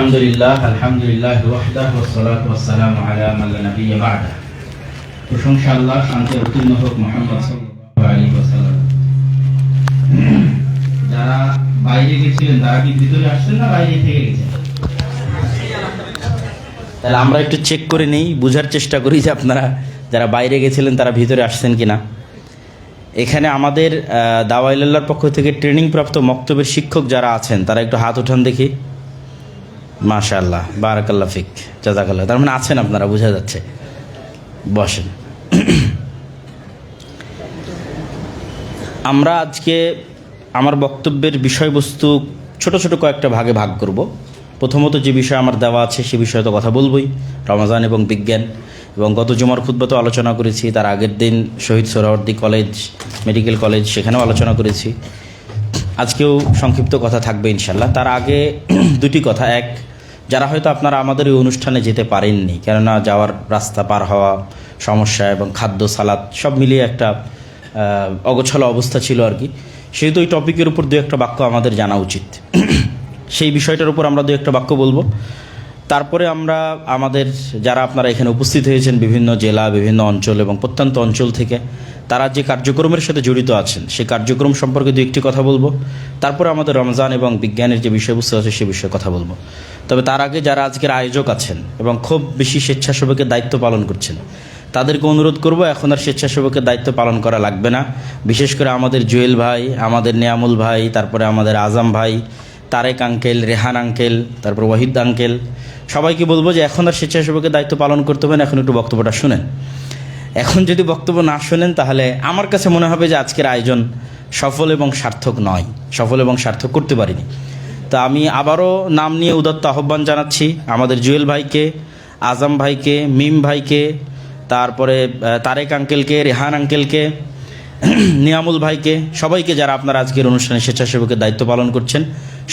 আলহামদুলিল্লাহ ওয়াহদাহু ওয়াসসালাতু ওয়াসসালামু আলা মান লা নাবিয়্যা বা'দা। প্রশংসা আল্লাহ, শান্তি উত্তীর্ণ হোক মুহাম্মদ সাল্লাল্লাহু আলাইহি ওয়াসাল্লাম। যারা বাইরে গেছিলেন তারা কি ভিতরে আসছেন না বাইরে থেকে গেছেন? তাহলে আমরা একটু চেক করে নেই, বোঝার চেষ্টা করি যে আপনারা যারা বাইরে গেছিলেন তারা ভিতরে আসছেন কিনা। এখানে আমাদের দাওয়াইল্লাহর পক্ষ থেকে ট্রেনিং প্রাপ্ত মক্তবের শিক্ষক যারা আছেন তারা একটু হাত উঠান দেখি। মাশাআল্লাহ, বারাকাল্লাহ ফিক, জাযাকাল্লাহ। তার মানে আছেন আপনারা, বোঝা যাচ্ছে। বসেন। আমরা আজকে আমার বক্তব্যের বিষয়বস্তু ছোট ছোট কয়েকটা ভাগে ভাগ করব। প্রথমত যে বিষয় আমার দেওয়া আছে সে বিষয়ে তো কথা বলবই, রমাজান এবং বিজ্ঞান। এবং গত জুমার খুতবাতেও আলোচনা করেছি, তার আগের দিন Shaheed Suhrawardy college, medical college, সেখানেও আলোচনা করেছি। আজকেও সংক্ষিপ্ত কথা থাকবে ইনশাল্লাহ। তার আগে দুটি কথা। এক, যারা হয়তো আপনারা আমাদের এই অনুষ্ঠানে যেতে পারেননি, কেননা যাওয়ার রাস্তা পার হওয়া সমস্যা এবং খাদ্য সালাদ সব মিলিয়ে একটা অগোছালো অবস্থা ছিল আর কি, সেহেতু ওই টপিকের উপর দু একটা বাক্য আমাদের জানা উচিত। সেই বিষয়টার উপর আমরা দু একটা বাক্য বলবো। তারপরে আমরা আমাদের যারা আপনারা এখানে উপস্থিত হয়েছেন বিভিন্ন জেলা, বিভিন্ন অঞ্চল এবং প্রত্যন্ত অঞ্চল থেকে, তারা যে কার্যক্রমের সাথে জড়িত আছেন সেই কার্যক্রম সম্পর্কে দু একটি কথা বলবো। তারপরে আমাদের রমজান এবং বিজ্ঞানের যে বিষয়বস্তু আছে সে বিষয়ে কথা বলবো। তবে তার আগে যারা আজকের আয়োজক আছেন এবং খুব বেশি স্বেচ্ছাসেবকের দায়িত্ব পালন করছেন, তাদেরকে অনুরোধ করব এখন আর স্বেচ্ছাসেবকের দায়িত্ব পালন করা লাগবে না। বিশেষ করে আমাদের জুয়েল ভাই, আমাদের নিয়ামুল ভাই, তারপরে আমাদের আজম ভাই, তারেক আঙ্কেল, রেহান আঙ্কেল, তারপর ওয়াহিদ আঙ্কেল, সবাইকে বলবো যে এখন আর স্বেচ্ছাসেবকের দায়িত্ব পালন করতে হবে না, এখন একটু বক্তব্যটা শুনেন। এখন যদি বক্তব্য না শোনেন তাহলে আমার কাছে মনে হবে যে আজকের আয়োজন সফল এবং সার্থক নয়, সফল এবং সার্থক করতে পারিনি। তো আমি আবারও নাম নিয়ে উদাত্ত আহ্বান জানাচ্ছি আমাদের জুয়েল ভাইকে, আজম ভাইকে, মিম ভাইকে, তারপরে তারেক আঙ্কেলকে, রেহান আঙ্কেলকে, নিয়ামুল ভাইকে, সবাইকে যারা আপনারা আজকের অনুষ্ঠানে স্বেচ্ছাসেবকের দায়িত্ব পালন করছেন,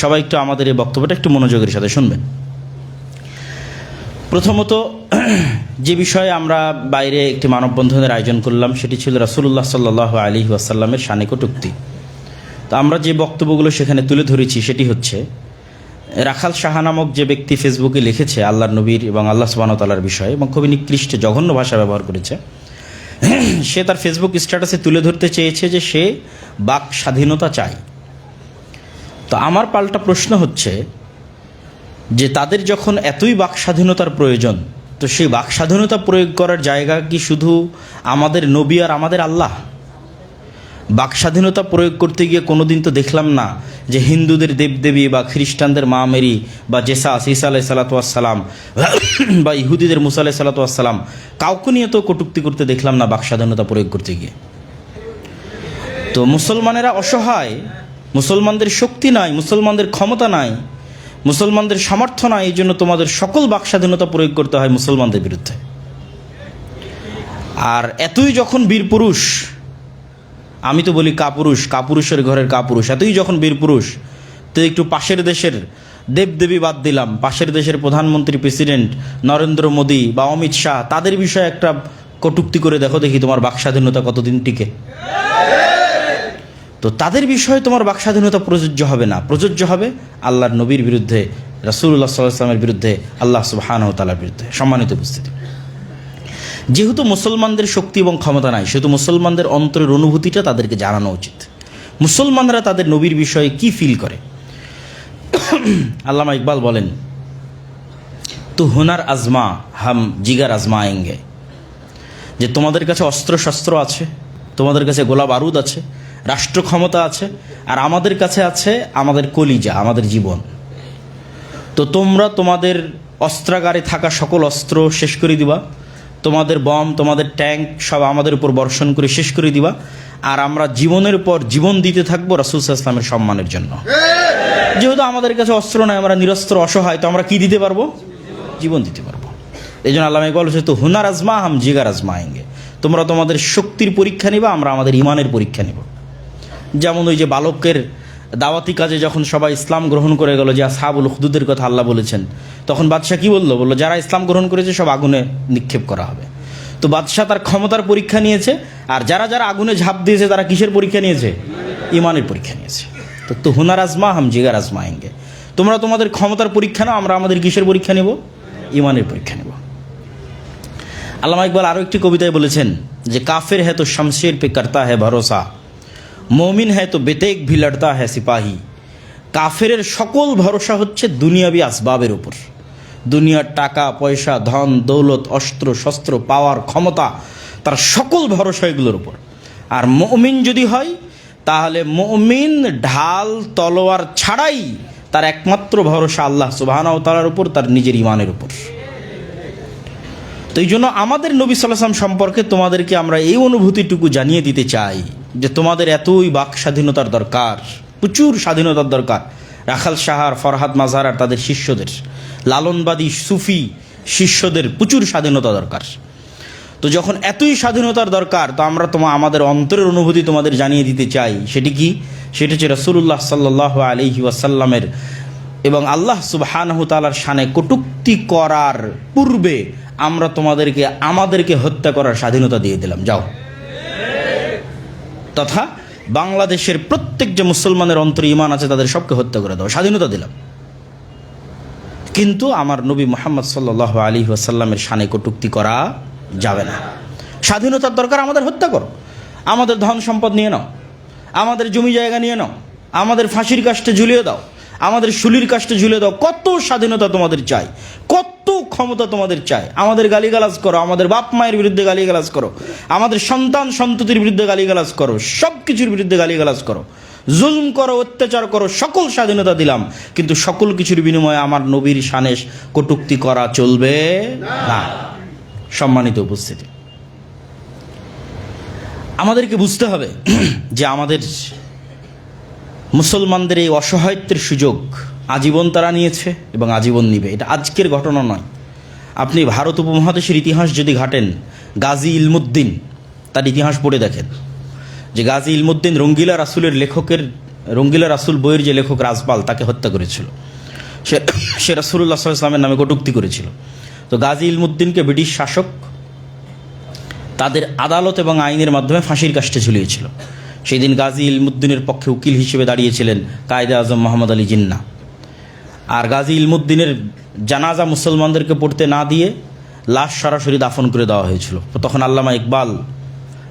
সবাই একটু আমাদের এই বক্তব্যটা একটু মনোযোগের সাথে শুনবেন। প্রথমত যে বিষয়ে আমরা বাইরে একটি মানববন্ধনের আয়োজন করলাম সেটি ছিল রাসূলুল্লাহ সাল্লাল্লাহু আলাইহি ওয়াসাল্লামের শানে কটূক্তি। তো আমরা যে বক্তব্যগুলো সেখানে তুলে ধরেছি সেটি হচ্ছে, রাখাল সাহা নামক যে ব্যক্তি ফেসবুকে লিখেছে আল্লাহর নবীর এবং আল্লাহ সুবহানাহু ওয়া তাআলার বিষয়ে এবং খুবই নিকৃষ্ট জঘন্য ভাষা ব্যবহার করেছে, সে তার ফেসবুক স্ট্যাটাসে তুলে ধরতে চেয়েছে যে সে বাক স্বাধীনতা চায়। তো আমার পাল্টা প্রশ্ন হচ্ছে যে তাদের যখন এতই বাক স্বাধীনতার প্রয়োজন, তো সেই বাক স্বাধীনতা প্রয়োগ করার জায়গা কি শুধু আমাদের নবী আর আমাদের আল্লাহ? বাক স্বাধীনতা প্রয়োগ করতে গিয়ে কোনোদিন তো দেখলাম না যে হিন্দুদের দেবদেবী বা খ্রিস্টানদের মা মেরি বা জেসাস ঈসা আলাইহিস সালাতু ওয়াস সালাম বা ইহুদিদের মুসা আলাইহিস সালাতু ওয়াস সালাম, কাউকে নিয়ে তো কটূক্তি করতে দেখলাম না বাক স্বাধীনতা প্রয়োগ করতে গিয়ে। তো মুসলমানেরা অসহায়, মুসলমানদের শক্তি নাই, মুসলমানদের ক্ষমতা নাই, মুসলমানদের সামর্থ্য নাই, এই জন্য তোমাদের সকল বাক স্বাধীনতা প্রয়োগ করতে হয় মুসলমানদের বিরুদ্ধে। আর এতই যখন বীর পুরুষ, আমি তো বলি কাপুরুষ, কাপুরুষের ঘরের কাপুরুষ, এতই যখন বীর পুরুষ, তো একটু পাশের দেশের দেবদেবী বাদ দিলাম, পাশের দেশের প্রধানমন্ত্রী, প্রেসিডেন্ট নরেন্দ্র মোদী বা অমিত শাহ, তাদের বিষয়ে একটা কটূক্তি করে দেখো দেখি তোমার বাক স্বাধীনতা কতদিন টিকে। তো তাদের বিষয়ে তোমার বাক স্বাধীনতা প্রযোজ্য হবে না, প্রযোজ্য হবে আল্লাহর নবীর বিরুদ্ধে, রাসূলুল্লাহ সাল্লাল্লাহু আলাইহি ওয়াসাল্লামের বিরুদ্ধে, আল্লাহ সুবহানাহু ওয়া তাআলার বিরুদ্ধে। সম্মানিত উপস্থিতি, যেহেতু মুসলমানদের শক্তি এবং ক্ষমতা নাই, সেহেতু মুসলমানদের অন্তরের অনুভূতিটা তাদেরকে জানানো উচিত। মুসলমানরা তাদের নবীর বিষয়ে কি ফিল করে। আল্লামা ইকবাল বলেন, তো হুনার আজমা হাম জিগার আজমায়েঙ্গে, যে তোমাদের কাছে অস্ত্র শস্ত্র আছে, তোমাদের কাছে গোলা বারুদ আছে, রাষ্ট্র ক্ষমতা আছে, আর আমাদের কাছে আছে আমাদের কলিজা, আমাদের জীবন। তো তোমরা তোমাদের অস্ত্রাগারে থাকা সকল অস্ত্র শেষ করে দিবা, তোমাদের বম, তোমাদের ট্যাঙ্ক সব আমাদের উপর বর্ষণ করে শেষ করে দিবা, আর আমরা জীবনের পর জীবন দিতে থাকবো রাসূল সাল্লাল্লাহু আলাইহি ওয়াসাল্লামের সম্মানের জন্য। যেহেতু আমাদের কাছে অস্ত্র নাই, আমরা নিরস্ত্র অসহায়, তো আমরা কি দিতে পারবো? জীবন দিতে পারবো। এই জন্য আল্লাহ ইকবাল বলছে, তো হুনার আজমা হাম জিগার আজমায়েঙ্গে, তোমরা তোমাদের শক্তির পরীক্ষা নিবা, আমরা আমাদের ইমানের পরীক্ষা নিব। যেমন ওই যে বালকের দাওয়াতি কাজে যখন সবাই ইসলাম গ্রহণ করে গেল, যে আসহাবুল উখদুদের কথা আল্লাহ বলেছেন, তখন বাদশাহ কি বললো? বললো যারা ইসলাম গ্রহণ করেছে সব আগুনে নিক্ষেপ করা হবে। তো বাদশাহ তার ক্ষমতার পরীক্ষা নিয়েছে, আর যারা যারা আগুনে ঝাঁপ দিয়েছে তারা কিসের পরীক্ষা নিয়েছে? ইমানের পরীক্ষা নিয়েছে। তো হুনার আজমা হাম জিগার আজমায়েঙ্গে, তোমরা তোমাদের ক্ষমতার পরীক্ষা নাও, আমরা আমাদের কিসের পরীক্ষা নেব? ইমানের পরীক্ষা নেব। আল্লামা ইকবাল আরও একটি কবিতায় বলেছেন যে কাফের হ্যাঁ তো শমশের পে করতা হ্যাঁ ভরসা, মমিন হ্যাঁ তো বেতেক ভি লড়তা হ্যাঁ সিপাহী। কাফেরের সকল ভরসা হচ্ছে দুনিয়াবি আসবাবের উপর, দুনিয়ার টাকা পয়সা ধন দৌলত অস্ত্র শস্ত্র পাওয়ার ক্ষমতা, তার সকল ভরসা এগুলোর উপর। আর মুমিন যদি হয় তাহলে মুমিন ঢাল তলোয়ার ছাড়াই তার একমাত্র ভরসা আল্লাহ সুবহানাহু ওয়া তাআলার উপর, তার নিজের ইমানের উপর। তো এই জন্য আমাদের নবী সাল্লাল্লাহু আলাইহি ওয়াসাল্লাম সম্পর্কে তোমাদেরকে আমরা এই অনুভূতিটুকু জানিয়ে দিতে চাই যে তোমাদের এতই বাক স্বাধীনতার দরকার, প্রচুর স্বাধীনতার দরকার। রাখাল সাহার, ফরহাদ মাজার আর তাদের শিষ্যদের, লালনবাদী সুফি শিষ্যদের প্রচুর স্বাধীনতা দরকার। তো যখন এতই স্বাধীনতার দরকার, তো আমরা আমাদের অন্তরের অনুভূতি তোমাদের জানিয়ে দিতে চাই। সেটি কি? সেটি হচ্ছে রাসূলুল্লাহ সাল্লাল্লাহু আলাইহি ওয়াসাল্লামের এবং আল্লাহ সুবহানাহু ওয়া তাআলার শানে কটূক্তি করার পূর্বে আমরা তোমাদেরকে আমাদেরকে হত্যা করার স্বাধীনতা দিয়ে দিলাম, যাও। তথা বাংলাদেশের প্রত্যেক যে মুসলমানের অন্তরে ঈমান আছে তাদের সবকে হত্যা করে দাও, স্বাধীনতা দিলাম। কিন্তু আমার নবী মুহাম্মদ সাল্লাল্লাহু আলাইহি ওয়াসাল্লামের শানে কটূক্তি করা যাবে না। স্বাধীনতার দরকার, আমাদের হত্যা করো, আমাদের ধন সম্পদ নিয়ে নাও, আমাদের জমি জায়গা নিয়ে নাও, আমাদের ফাঁসির কাষ্টে ঝুলিয়ে দাও, আমাদের শুলির কাষ্টে ঝুলিয়ে দাও। কত স্বাধীনতা তোমাদের চাই, কত ক্ষমতা তোমাদের চাই। আমাদের গালিগালাজ করো, আমাদের বাপ মায়ের বিরুদ্ধে গালিগালাজ করো, আমাদের সন্তান সন্ততির বিরুদ্ধে গালিগালাজ করো, সব কিছুর বিরুদ্ধে গালিগালাজ করো, জুলুম করো, অত্যাচার করো, সকল স্বাধীনতা দিলাম। কিন্তু সকল কিছুর বিনিময়ে আমার নবীর শানে কটূক্তি করা চলবে না। সম্মানিত উপস্থিতি, আমাদেরকে বুঝতে হবে যে আমাদের মুসলমানদের এই অসহায়ত্বের সুযোগ আজীবন তারা নিয়েছে এবং আজীবন নিবে। এটা আজকের ঘটনা নয়। আপনি ভারত উপমহাদেশের ইতিহাস যদি ঘাটেন, গাজী ইলমুদ্দিন তার ইতিহাস পড়ে দেখেন যে গাজী ইলমুদ্দিন রঙ্গিলা রাসূল বইয়ের যে লেখক রাজপাল তাকে হত্যা করেছিল। সে রাসূলুল্লাহ সাল্লাল্লাহু আলাইহি ওয়াসাল্লামের নামে কটূক্তি করেছিল। তো গাজী ইলমুদ্দিনকে ব্রিটিশ শাসক তাদের আদালত এবং আইনের মাধ্যমে ফাঁসির কাষ্টে ঝুলিয়েছিল। সেই দিন গাজী ইলমুদ্দিনের পক্ষে উকিল হিসেবে দাঁড়িয়েছিলেন কায়েদে আজম মোহাম্মদ আলী জিন্নাহ। আর গাজী ইলমুদ্দিনের জানাজা মুসলমানদেরকে পড়তে না দিয়ে লাশ সরাসরি দাফন করে দেওয়া হয়েছিল। তখন আল্লামা ইকবাল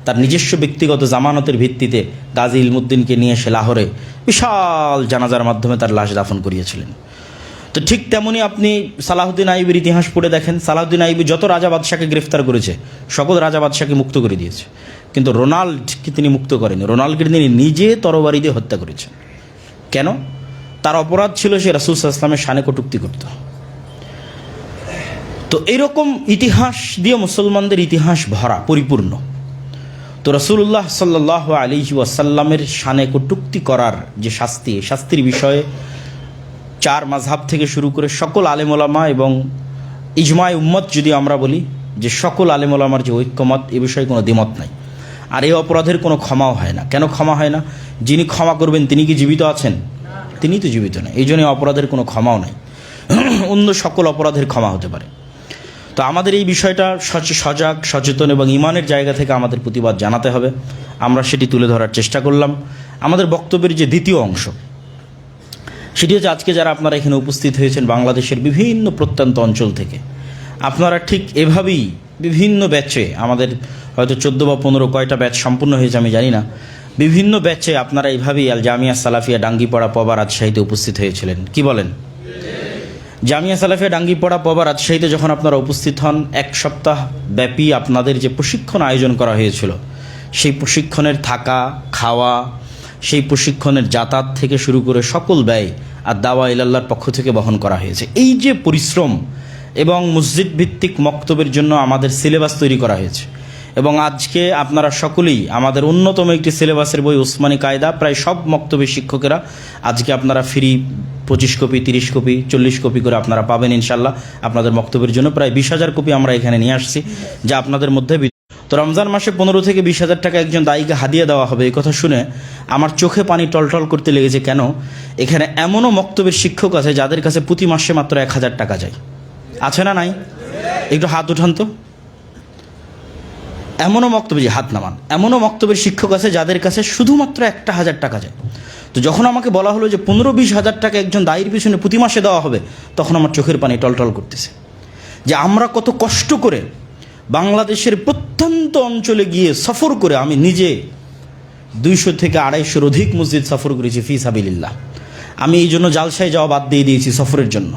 তার নিজস্ব ব্যক্তিগত জামানতের ভিত্তিতে গাজী ইলমুদ্দিনকে নিয়ে এসে লাহোরে বিশাল জানাজার মাধ্যমে তার লাশ দাফন করিয়েছিলেন। তো ঠিক তেমনি আপনি সালাহুদ্দিন আইয়ুবের ইতিহাস পড়ে দেখেন, সালাহুদ্দিন আইয়ুবী যত রাজা বাদশাকে গ্রেফতার করেছে সকল রাজা বাদশাকে মুক্ত করে দিয়েছে, কিন্তু রোনাল্ডকে তিনি মুক্ত করেনি। রোনাল্ডকে তিনি নিজে তরবারি দিয়ে হত্যা করেছেন। কেন? তার অপরাধ ছিল সে রাসূল সাল্লাল্লাহু আলাইহি ওয়াসাল্লামের শানে কটূক্তি করত। তো এইরকম ইতিহাস দিয়ে মুসলমানদের ইতিহাস ভরা, পরিপূর্ণ। তো রাসূলুল্লাহ সাল্লাল্লাহু আলাইহি ওয়াসাল্লামের শানে কটূক্তি করার যে শাস্তি, শাস্তির বিষয়ে চার মাযহাব থেকে শুরু করে সকল আলেম ওলামা এবং ইজমায়ে উম্মত যদি আমরা বলি যে সকল আলেম ওলামার যে ঐক্যমত, এ বিষয়ে কোনো দ্বিমত নাই। আর এই অপরাধের কোনো ক্ষমাও হয় না। কেন ক্ষমা হয় না? যিনি ক্ষমা করবেন তিনি কি জীবিত আছেন? তিনি তো জীবিত না, এই জন্য অপরাধের কোনো ক্ষমাও নাই। অন্য সকল অপরাধের ক্ষমা হতে পারে। তো আমাদের এই বিষয়টা সজাগ, সচেতন এবং ইমানের জায়গা থেকে আমাদের প্রতিবাদ জানাতে হবে। আমরা সেটি তুলে ধরার চেষ্টা করলাম। আমাদের বক্তব্যের যে দ্বিতীয় অংশ, সেটি হচ্ছে আজকে যারা আপনারা এখানে উপস্থিত হয়েছেন বাংলাদেশের বিভিন্ন প্রত্যন্ত অঞ্চল থেকে, আপনারা ঠিক এভাবেই বিভিন্ন ব্যাচে, আমাদের হয়তো 14 বা 15 কয়টা ব্যাচ সম্পূর্ণ হয়েছে আমি জানি না, বিভিন্ন ব্যাচে আপনারা এইভাবেই আল জামিয়া সালাফিয়া ডাঙ্গিপাড়া পবা রাজশাহীতে উপস্থিত হয়েছিলেন। কি বলেন? জামিয়া সালাফিয়া ডাঙ্গিপাড়া পবা রাজশাহীতে যখন আপনারা উপস্থিত হন, এক সপ্তাহ ব্যাপী আপনাদের যে প্রশিক্ষণ আয়োজন করা হয়েছিল, সেই প্রশিক্ষণের থাকা খাওয়া, সেই প্রশিক্ষণের যাতায়াত থেকে শুরু করে সকল ব্যয় আর দাওয়া ইলাল্লাহর পক্ষ থেকে বহন করা হয়েছে। এই যে পরিশ্রম এবং মসজিদ ভিত্তিক মক্তবের জন্য আমাদের সিলেবাস তৈরি করা হয়েছে, এবং আজকে আপনারা সকলেই আমাদের অন্যতম একটি সিলেবাসের বই ওসমানী কায়দা, প্রায় সব মক্তবের শিক্ষকেরা আজকে আপনারা ফ্রি 25 কপি 30 কপি 40 কপি করে আপনারা পাবেন ইনশাল্লাহ। আপনাদের মক্তবের জন্য প্রায় 20,000 কপি আমরা এখানে নিয়ে আসছি, যা আপনাদের মধ্যে। তো রমজান মাসে 15 থেকে 20,000 টাকা একজন দায়ীকে হাদিয়া দেওয়া হবে, এই কথা শুনে আমার চোখে পানি টলটল করতে লেগেছে। কেন? এখানে এমনও মক্তবের শিক্ষক আছে যাদের কাছে প্রতি মাসে মাত্র 1,000 টাকা যায়। আছে না নাই? একটু হাত উঠান তো। এমনও মক্তব্য, যে হাত নামান, এমনও মক্তব্যের শিক্ষক আছে যাদের কাছে শুধুমাত্র 1,000 টাকা যায়। তো যখন আমাকে বলা হলো যে 15-20 হাজার টাকা একজন দায়ীর পিছনে প্রতি মাসে দেওয়া হবে, তখন আমার চোখের পানি টলটল করতেছে যে আমরা কত কষ্ট করে বাংলাদেশের প্রত্যন্ত অঞ্চলে গিয়ে সফর করে, আমি নিজে 200 থেকে 250-র অধিক মসজিদ সফর করেছি ফি সাবিলিল্লাহ। আমি এই জন্য জালসায় যাওয়া বাদ দিয়ে দিয়েছি সফরের জন্য।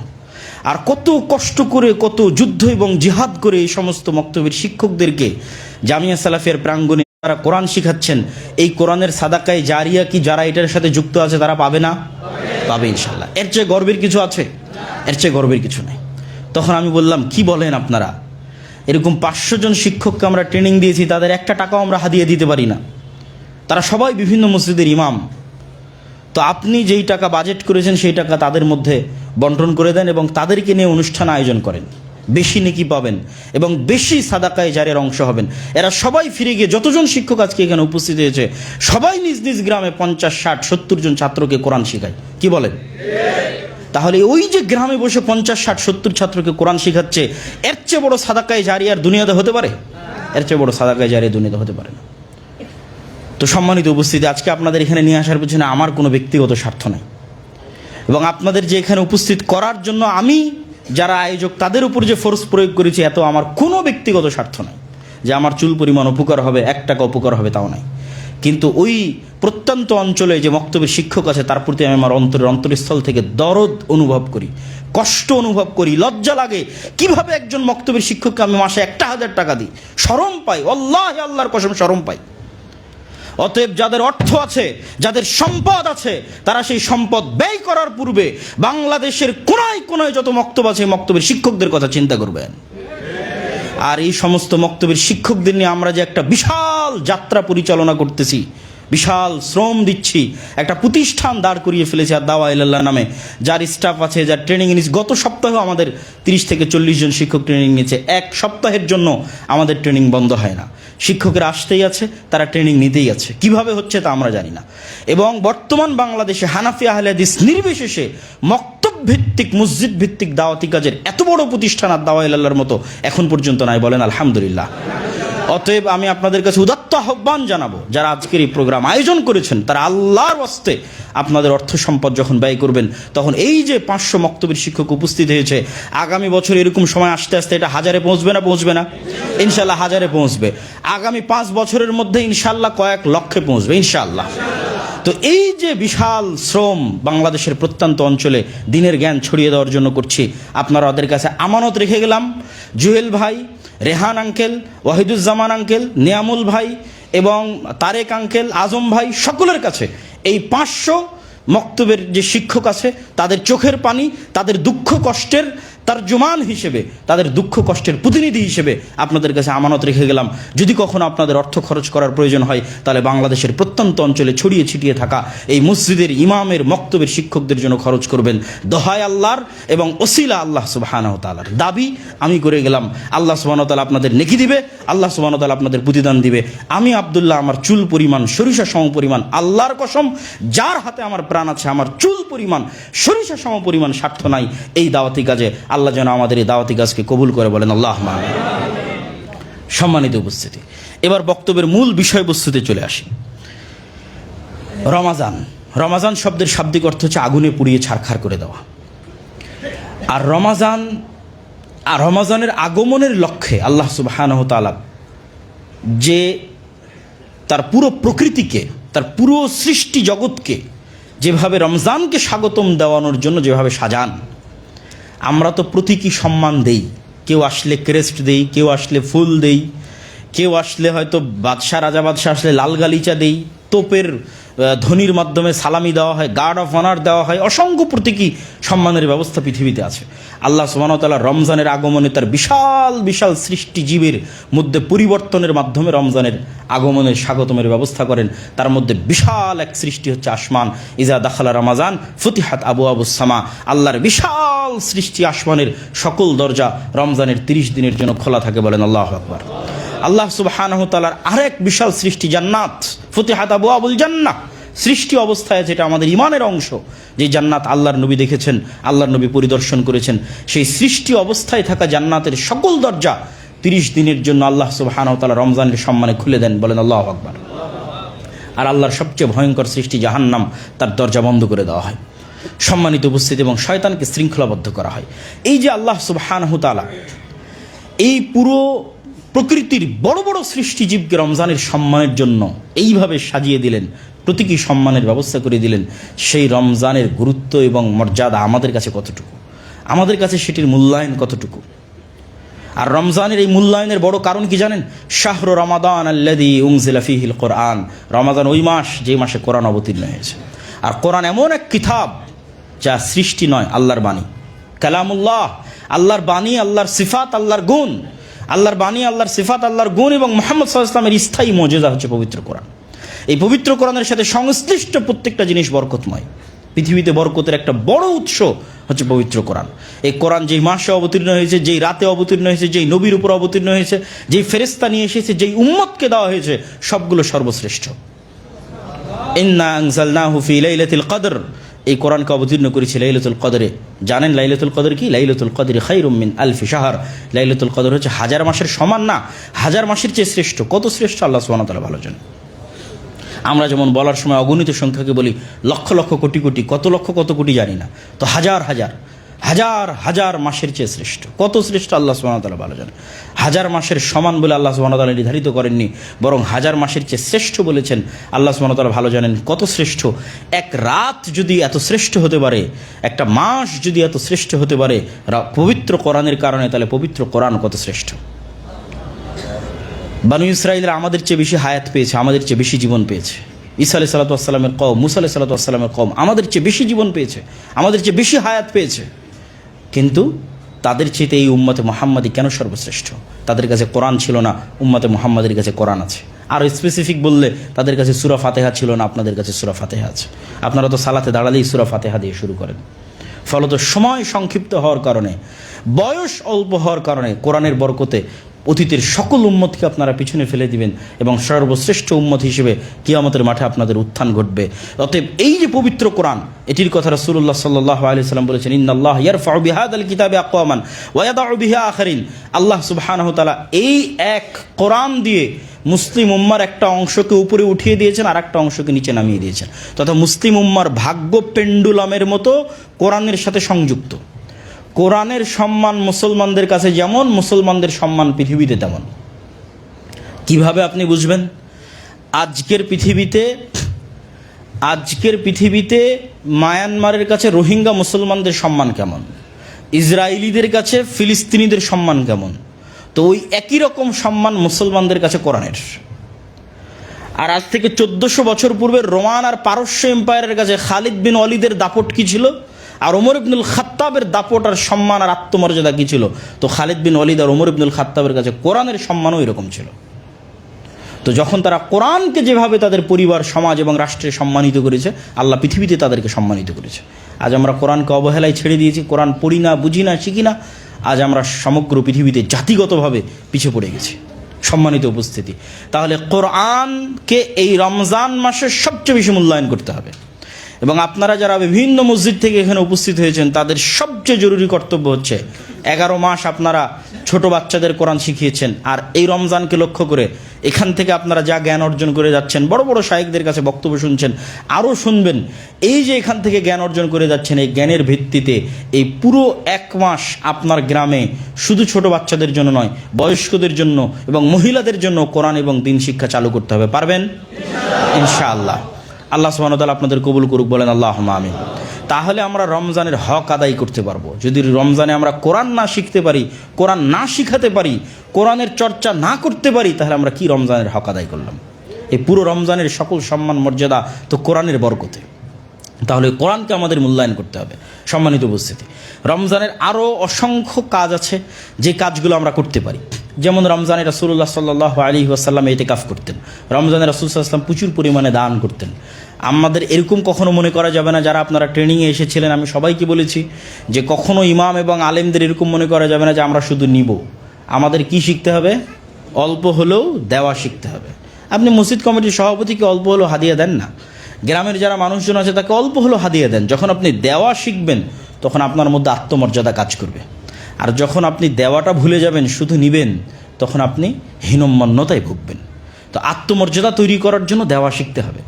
আর কত কষ্ট করে, কত যুদ্ধ এবং জিহাদ করে এই সমস্ত মক্তবের শিক্ষকদেরকে জামিয়া সালাফিয়ার প্রাঙ্গণে তারা কোরআন শিখাচ্ছেন। এই কোরআনের সাদাকায়ে জারিয়া কি যারা এটার সাথে যুক্ত আছে তারা পাবে না? পাবে ইনশাল্লাহ। এর চেয়ে গর্বের কিছু আছে? এর চেয়ে গর্বের কিছু নেই। তখন আমি বললাম, কি বলেন আপনারা? এরকম 500 জন শিক্ষককে আমরা ট্রেনিং দিয়েছি, তাদের 1 টাকাও আমরা হাদিয়া দিতে পারি না। তারা সবাই বিভিন্ন মসজিদের ইমাম। তো আপনি যেই টাকা বাজেট করেছেন সেই টাকা তাদের মধ্যে বন্টন করে দেন এবং তাদেরকে নিয়ে অনুষ্ঠান আয়োজন করেন, বেশি নেকি পাবেন এবং বেশি সাদাকায়ে জারিয়ার অংশ হবেন। এরা সবাই ফিরে গিয়ে, যতজন শিক্ষক আজকে এখানে উপস্থিত হয়েছে, সবাই নিজ নিজ গ্রামে 50, 60, 70 জন ছাত্রকে কোরআন শেখায়। কি বলেন? তাহলে ওই যে গ্রামে বসে 50, 60, 70 ছাত্রকে কোরআন শেখাচ্ছে, এর চেয়ে বড় সাদাকায়ে জারিয়ার দুনিয়াতে হতে পারে? এর চেয়ে বড় সাদাকায়ে জারিয়া দুনিয়াতে হতে পারে না। তো সম্মানিত উপস্থিতি, আজকে আপনাদের এখানে নিয়ে আসার পিছনে আমার কোনো ব্যক্তিগত স্বার্থ নাই এবং আপনাদের যে এখানে উপস্থিত করার জন্য আমি যারা আয়োজক তাদের উপর যে ফোর্স প্রয়োগ করেছি, এত আমার কোনো ব্যক্তিগত স্বার্থ নাই যে আমার চুল পরিমাণ উপকার হবে, 1 টাকা উপকার হবে, তাও নাই। কিন্তু ওই প্রত্যন্ত অঞ্চলে যে মক্তবের শিক্ষক আছে তার প্রতি আমি আমার অন্তরস্থল থেকে দরদ অনুভব করি, কষ্ট অনুভব করি, লজ্জা লাগে। কিভাবে একজন মক্তবের শিক্ষককে আমি মাসে 1,000 টাকা দিই? শরম পাই, আল্লাহ আল্লাহর কসম শরম পাই। অতএব যাদের অর্থ আছে, যাদের সম্পদ আছে, তারা সেই সম্পদ ব্যয় করার পূর্বে বাংলাদেশের কোনায় কোনায় যত মক্তব আছে মক্তবের শিক্ষকদের কথা চিন্তা করবেন। আর এই সমস্ত মক্তবের শিক্ষকদের নিয়ে আমরা যে একটা বিশাল যাত্রা পরিচালনা করতেছি, বিশাল শ্রম দিচ্ছি, একটা প্রতিষ্ঠান দাঁড় করিয়ে ফেলেছি আর দাওয়া ইলাল্লাহ নামে, যার স্টাফ আছে, যার ট্রেনিং নিয়েছে। গত সপ্তাহেও আমাদের 30 থেকে 40 জন শিক্ষক ট্রেনিং নিয়েছে। 1 সপ্তাহের জন্য আমাদের ট্রেনিং বন্ধ হয় না। শিক্ষকেরা আসতেই আছে, তারা ট্রেনিং নিতেই আছে। কিভাবে হচ্ছে তা আমরা জানি না। এবং বর্তমান বাংলাদেশে হানাফি আহলে হাদিস নির্বিশেষে মক্তব ভিত্তিক, মসজিদ ভিত্তিক দাওয়াতি কাজের এত বড় প্রতিষ্ঠান আর দাওয়া ইলাল্লাহর মতো এখন পর্যন্ত নাই। বলেন আলহামদুলিল্লাহ। অতএব আমি আপনাদের কাছে উদাত্ত আহ্বান জানাবো, যারা আজকের এই প্রোগ্রাম আয়োজন করেছেন তারা আল্লাহর ওয়াস্তে আপনাদের অর্থ সম্পদ যখন ব্যয় করবেন, তখন এই যে 500 মক্তবের শিক্ষক উপস্থিত হয়েছে, আগামী বছর এরকম সময় আস্তে আস্তে এটা 1000-এ পৌঁছবে না? পৌঁছবে না? ইনশাল্লাহ 1000-এ পৌঁছবে। আগামী 5 বছরের মধ্যে ইনশাল্লাহ কয়েক লক্ষে পৌঁছবে ইনশাল্লাহ। তো এই যে বিশাল শ্রম বাংলাদেশের প্রত্যন্ত অঞ্চলে দিনের জ্ঞান ছড়িয়ে দেওয়ার জন্য করছি, আপনারা ওদের কাছে আমানত রেখে গেলাম। জুহেল ভাই, রেহান আঙ্কেল, ওয়াহিদুজ্জামান আঙ্কেল, নিয়ামুল ভাই এবং তারেক আঙ্কেল, আজম ভাই, সকলের কাছে এই 500 মক্তবের যে শিক্ষক আছে তাদের চোখের পানি, তাদের দুঃখ কষ্টের তারজুমান হিসেবে, তাদের দুঃখ কষ্টের প্রতিনিধি হিসেবে আপনাদের কাছে আমানত রেখে গেলাম। যদি কখনো আপনাদের অর্থ খরচ করার প্রয়োজন হয়, তাহলে বাংলাদেশের প্রত্যন্ত অঞ্চলে ছড়িয়ে ছিটিয়ে থাকা এই মসজিদের ইমামের, মক্তবের শিক্ষকদের জন্য খরচ করবেন। দোহায় আল্লাহর এবং ওসিলা আল্লাহ সুবহানাহু ওয়া তাআলার দাবি আমি করে গেলাম। আল্লাহ সুবহানাহু ওয়া তাআলা আপনাদের নেকি দিবে, আল্লাহ সুবহানাহু ওয়া তাআলা আপনাদের প্রতিদান দিবে। আমি আব্দুল্লাহ আমার চুল পরিমাণ, সরিষা সম পরিমাণ, আল্লাহর কসম যার হাতে আমার প্রাণ আছে, আমার চুল পরিমাণ, সরিষা সম পরিমাণ স্বার্থ নাই এই দাওয়াতি কাজে। আল্লাহ যেন আমাদের এই দাওয়াতি কাজকে কবুল করে, বলেন আল্লাহুম্মা আমিন। সম্মানিত উপস্থিতি, এবার বক্তব্যের মূল বিষয়বস্তুতে চলে আসি। রমাজান, রমাজান শব্দের শাব্দিক অর্থ হচ্ছে আগুনে পুড়িয়ে ছারখার করে দেওয়া। আর রমাজানের আগমনের লক্ষ্যে আল্লাহ সুবহানাহু ওয়া তাআলা যে তার পুরো প্রকৃতিকে, তার পুরো সৃষ্টি জগৎকে যেভাবে রমজানকে স্বাগতম দেওয়ানোর জন্য যেভাবে সাজান, আমরা তো প্রতীকী সম্মান দেই। কেউ আসলে ক্রেস্ট দেই, কেউ আসলে ফুল দেই, কেউ আসলে হয়তো বাদশাহ, রাজা বাদশাহ আসলে লাল গালিচা দেই, তোপের ধ্বনির মাধ্যমে সালামি দেওয়া হয়, গার্ড অফ অনার দেওয়া হয়, অসংখ্য প্রতীকী সম্মানের ব্যবস্থা পৃথিবীতে আছে। আল্লাহ সুবহানাহু ওয়া তাআলা রমজানের আগমনে তার বিশাল বিশাল সৃষ্টি জীবের মধ্যে পরিবর্তনের মাধ্যমে রমজানের আগমনের স্বাগতমের ব্যবস্থা করেন। তার মধ্যে বিশাল এক সৃষ্টি হচ্ছে আসমান। ইজা দাখালা রমাজান ফুতিহাত আবওয়াবুস সামা, আল্লাহর বিশাল সৃষ্টি, আসমানের সকল দরজা রমজানের 30 দিনের জন্য খোলা থাকে, বলেন আল্লাহু আকবার। আল্লাহ সুবহানাহু ওয়া তাআলার আরেক বিশাল সৃষ্টি জান্নাত, ফুতিহাত আবওয়াবুল জান্নাহ, সৃষ্টি অবস্থায় আছে, এটা আমাদের ইমানের অংশ। যে জান্নাত আল্লাহর নবী দেখেছেন, আল্লাহর নবী পরিদর্শন করেছেন, সেই সৃষ্টি অবস্থায় থাকা জান্নাতের সকল দরজা 30 দিনের জন্য আল্লাহ সুবহানাহু ওয়া তাআলা রমজানের সম্মানে খুলে দেন, বলেন আল্লাহু আকবার। আর আল্লাহর সবচেয়ে ভয়ঙ্কর সৃষ্টি জাহান্নাম, তার দরজা বন্ধ করে দেওয়া হয়। সম্মানিত উপস্থিতি, এবং শয়তানকে শৃঙ্খলাবদ্ধ করা হয়। এই যে আল্লাহ সুবহানাহু ওয়া তাআলা এই পুরো প্রকৃতির বড় বড় সৃষ্টিজীবকে রমজানের সম্মানের জন্য এইভাবে সাজিয়ে দিলেন, প্রতীকী সম্মানের ব্যবস্থা করে দিলেন, সেই রমজানের গুরুত্ব এবং মর্যাদা আমাদের কাছে কতটুকু, আমাদের কাছে সেটির মূল্যায়ন কতটুকু। আর রমজানের এই মূল্যায়নের বড় কারণ কি জানেন? শাহরু রমাদান আল্লাযী উনজিলা ফীহিল কোরআন। রমাদান ওই মাস যে মাসে কোরআন অবতীর্ণ হয়েছে। আর কোরআন এমন এক কিতাব যা সৃষ্টি নয়, আল্লাহর বাণী, কালামুল্লাহ, আল্লাহর বাণী, আল্লাহর সিফাত, আল্লাহর গুণ, আল্লাহর বাণী, আল্লাহর সিফাত, আল্লাহর গুণ এবং মুহাম্মদ সাল্লাল্লাহু আলাইহি ওয়াসাল্লামের স্থায়ী মুজিজা হচ্ছে পবিত্র কোরআন। এই পবিত্র কোরআনের সাথে সংশ্লিষ্ট প্রত্যেকটা জিনিস বরকতময়। পৃথিবীতে বরকতের একটা বড় উৎস হচ্ছে পবিত্র কোরআন। এই কোরআন যেই মাসে অবতীর্ণ হয়েছে, যেই রাতে অবতীর্ণ হয়েছে, যেই নবীর উপর অবতীর্ণ হয়েছে, যেই ফেরেশতা নিয়ে এসেছে, যেই উম্মতকে দেওয়া হয়েছে, সবগুলো সর্বশ্রেষ্ঠ। ইন্না আনজালনাহু ফি লাইলাতিল কদর। এই কোরআনকে অবতীর্ণ করেছে লাইলাতুল কদরে। জানেন লাইলাতুল কদর কি? লাইলাতুল কদরি খায়রুম মিন আলফি শাহর। লাইলাতুল কদর হচ্ছে 1000 মাসের সমান না, 1000 মাসের চেয়ে শ্রেষ্ঠ। কত শ্রেষ্ঠ আল্লাহ সুবহানাহু ওয়া তাআলা ভালো জানেন। আমরা যেমন বলার সময় অগণিত সংখ্যাকে বলি লক্ষ লক্ষ কোটি কোটি, কত লক্ষ কত কোটি জানি না, তো হাজার হাজার হাজার হাজার মাসের চেয়ে শ্রেষ্ঠ। কত শ্রেষ্ঠ আল্লাহ সুবহানাহু ওয়া তাআলা ভালো জানেন। 1000 মাসের সমান বলে আল্লাহ সুবহানাহু ওয়া তাআলা নির্ধারিত করেননি, বরং 1000 মাসের চেয়ে শ্রেষ্ঠ বলেছেন। আল্লাহ সুবহানাহু ওয়া তাআলা ভালো জানেন কত শ্রেষ্ঠ। এক রাত যদি এত শ্রেষ্ঠ হতে পারে, একটা মাস যদি এত শ্রেষ্ঠ হতে পারে পবিত্র কোরআনের কারণে, তাহলে পবিত্র কোরআন কত শ্রেষ্ঠ। বানু ইসরাঈলরা আমাদের চেয়ে বেশি হায়াত পেয়েছে, আমাদের চেয়ে বেশি জীবন পেয়েছে। ঈসা আলাইহিস সালাতু ওয়াস সালামের কওম, মুসা আলাইহিস সালাতু ওয়াস সালামের কওম আমাদের চেয়ে বেশি জীবন পেয়েছে, আমাদের চেয়ে বেশি হায়াত পেয়েছে। কিন্তু তাদের চেয়ে এই উম্মতে মুহাম্মাদি কেন সর্বশ্রেষ্ঠ? তাদের কাছে কোরআন ছিল না, উম্মতে মুহাম্মাদের কাছে কোরআন আছে। আর স্পেসিফিক বললে তাদের কাছে সূরা ফাতিহা ছিল না, আপনাদের কাছে সূরা ফাতিহা আছে। আপনারা তো সালাতে দাঁড়ালেই সূরা ফাতিহা দিয়ে শুরু করেন। ফলত সময় সংক্ষিপ্ত হওয়ার কারণে, বয়স অল্প হওয়ার কারণে কোরআনের বরকতে অতীতের সকল উম্মতকে আপনারা পিছনে ফেলে দিবেন এবং সর্বশ্রেষ্ঠ উম্মত হিসেবে কিয়ামতের মাঠে আপনাদের উত্থান ঘটবে। অতএব এই যে পবিত্র কোরআন, এটির কথা রাসূলুল্লাহ সাল্লাল্লাহু আলাইহি ওয়াসাল্লাম বলেছেন, ইন্নাল্লাহ ইয়ারফাউ বিহাদাল কিতাবি আকওয়ামান ওয়া ইয়াদাউ বিহি আখারিন। আল্লাহ সুবহানাহু ওয়া তাআলা এই এক কোরআন দিয়ে মুসলিম উম্মার একটা অংশকে উপরে উঠিয়ে দিয়েছেন, আর একটা অংশকে নিচে নামিয়ে দিয়েছেন। তথা মুসলিম উম্মার ভাগ্য পেন্ডুলামের মতো কোরআনের সাথে সংযুক্ত। কোরআনের সম্মান মুসলমানদের কাছে যেমন, মুসলমানদের সম্মান পৃথিবীতে তেমন। কিভাবে আপনি বুঝবেন? আজকের পৃথিবীতে মায়ানমারের কাছে রোহিঙ্গা মুসলমানদের সম্মান কেমন, ইসরায়েলিদের কাছে ফিলিস্তিনিদের সম্মান কেমন, তো ওই একই রকম সম্মান মুসলমানদের কাছে কোরআনের। আর আজ থেকে 1400 বছর পূর্বে রোমান আর পারস্য এম্পায়ারের কাছে খালিদ বিন ওয়ালিদের দাপট কি ছিল, আর ওমর ইবনুল খাত্তাবের দাপট আর সম্মান আর আত্মমর্যাদা কি ছিল? তো খালিদ বিন ওয়ালিদ আর ওমর ইবনুল খাত্তাবের কাছে কোরআনের সম্মানও এরকম ছিল। তো যখন তারা কোরআনকে যেভাবে তাদের পরিবার, সমাজ এবং রাষ্ট্রে সম্মানিত করেছে, আল্লাহ পৃথিবীতে তাদেরকে সম্মানিত করেছে। আজ আমরা কোরআনকে অবহেলায় ছেড়ে দিয়েছি, কোরআন পড়ি না, বুঝি না, শিখি না। আজ আমরা সমগ্র পৃথিবীতে জাতিগতভাবে পিছিয়ে পড়ে গেছি। সম্মানিত উপস্থিতি, তাহলে কোরআনকে এই রমজান মাসে সবচেয়ে বেশি মূল্যায়ন করতে হবে। এবং আপনারা যারা বিভিন্ন মসজিদ থেকে এখানে উপস্থিত হয়েছেন, তাদের সবচেয়ে জরুরি কর্তব্য হচ্ছে 11 মাস আপনারা ছোট বাচ্চাদের কোরআন শিখিয়েছেন, আর এই রমজানকে লক্ষ্য করে এখান থেকে আপনারা যা জ্ঞান অর্জন করে যাচ্ছেন, বড় বড় শায়েখদের কাছে বক্তব্য শুনছেন, আরও শুনবেন। এই যে এখান থেকে জ্ঞান অর্জন করে যাচ্ছেন, এই জ্ঞানের ভিত্তিতে এই পুরো 1 মাস আপনার গ্রামে শুধু ছোট বাচ্চাদের জন্য নয়, বয়স্কদের জন্য এবং মহিলাদের জন্য কোরআন এবং দিন শিক্ষা চালু করতে হবে। পারবেন ইনশাআল্লাহ। আল্লাহ সুবহানাহু ওয়া তাআলা আপনাদের কবুল করুক, বলেন আল্লাহুম্মা আমিন। তাহলে আমরা রমজানের হক আদায় করতে পারবো। যদি রমজানে আমরা কোরআন না শিখতে পারি, কোরআন না শিখাতে পারি, কোরআনের চর্চা না করতে পারি, তাহলে আমরা কি রমজানের হক আদায় করলাম? এই পুরো রমজানের সকল সম্মান মর্যাদা তো কোরআনের বরকতে। তাহলে কোরআনকে আমাদের মূল্যায়ন করতে হবে। সম্মানিত উপস্থিতি, রমজানের আরও অসংখ্য কাজ আছে যে কাজগুলো আমরা করতে পারি। যেমন রমজানে রাসূলুল্লাহ সাল্লাল্লাহু আলাইহি ওয়াসাল্লাম ইতিকাফ করতেন। রমজানে রাসূল সাল্লাল্লাহু আলাইহি ওয়াসাল্লাম প্রচুর পরিমাণে দান করতেন। আমাদের এরকম কখনো মনে করা যাবে না, যারা আপনারা ট্রেনিংয়ে এসেছিলেন, আমি সবাইকে বলেছি যে কখনো ইমাম এবং আলেমদের এরকম মনে করা যাবে না যে আমরা শুধু নিব। আমাদের কি শিখতে হবে? অল্প হলেও দেওয়া শিখতে হবে। আপনি মসজিদ কমিটির সভাপতিকে অল্প হলেও হাদিয়া দেন না, গ্রামের যারা মানুষজন আছে তাকে অল্প হলেও হাদিয়া দেন। যখন আপনি দেওয়া শিখবেন, তখন আপনার মধ্যে আত্মমর্যাদা কাজ করবে। আর যখন আপনি দেওয়াটা ভুলে যাবেন, শুধু নিবেন, তখন আপনি হীনম্মন্যতায় ভুগবেন। তো আত্মমর্যাদা তৈরি করার জন্য দেওয়া শিখতে হবে।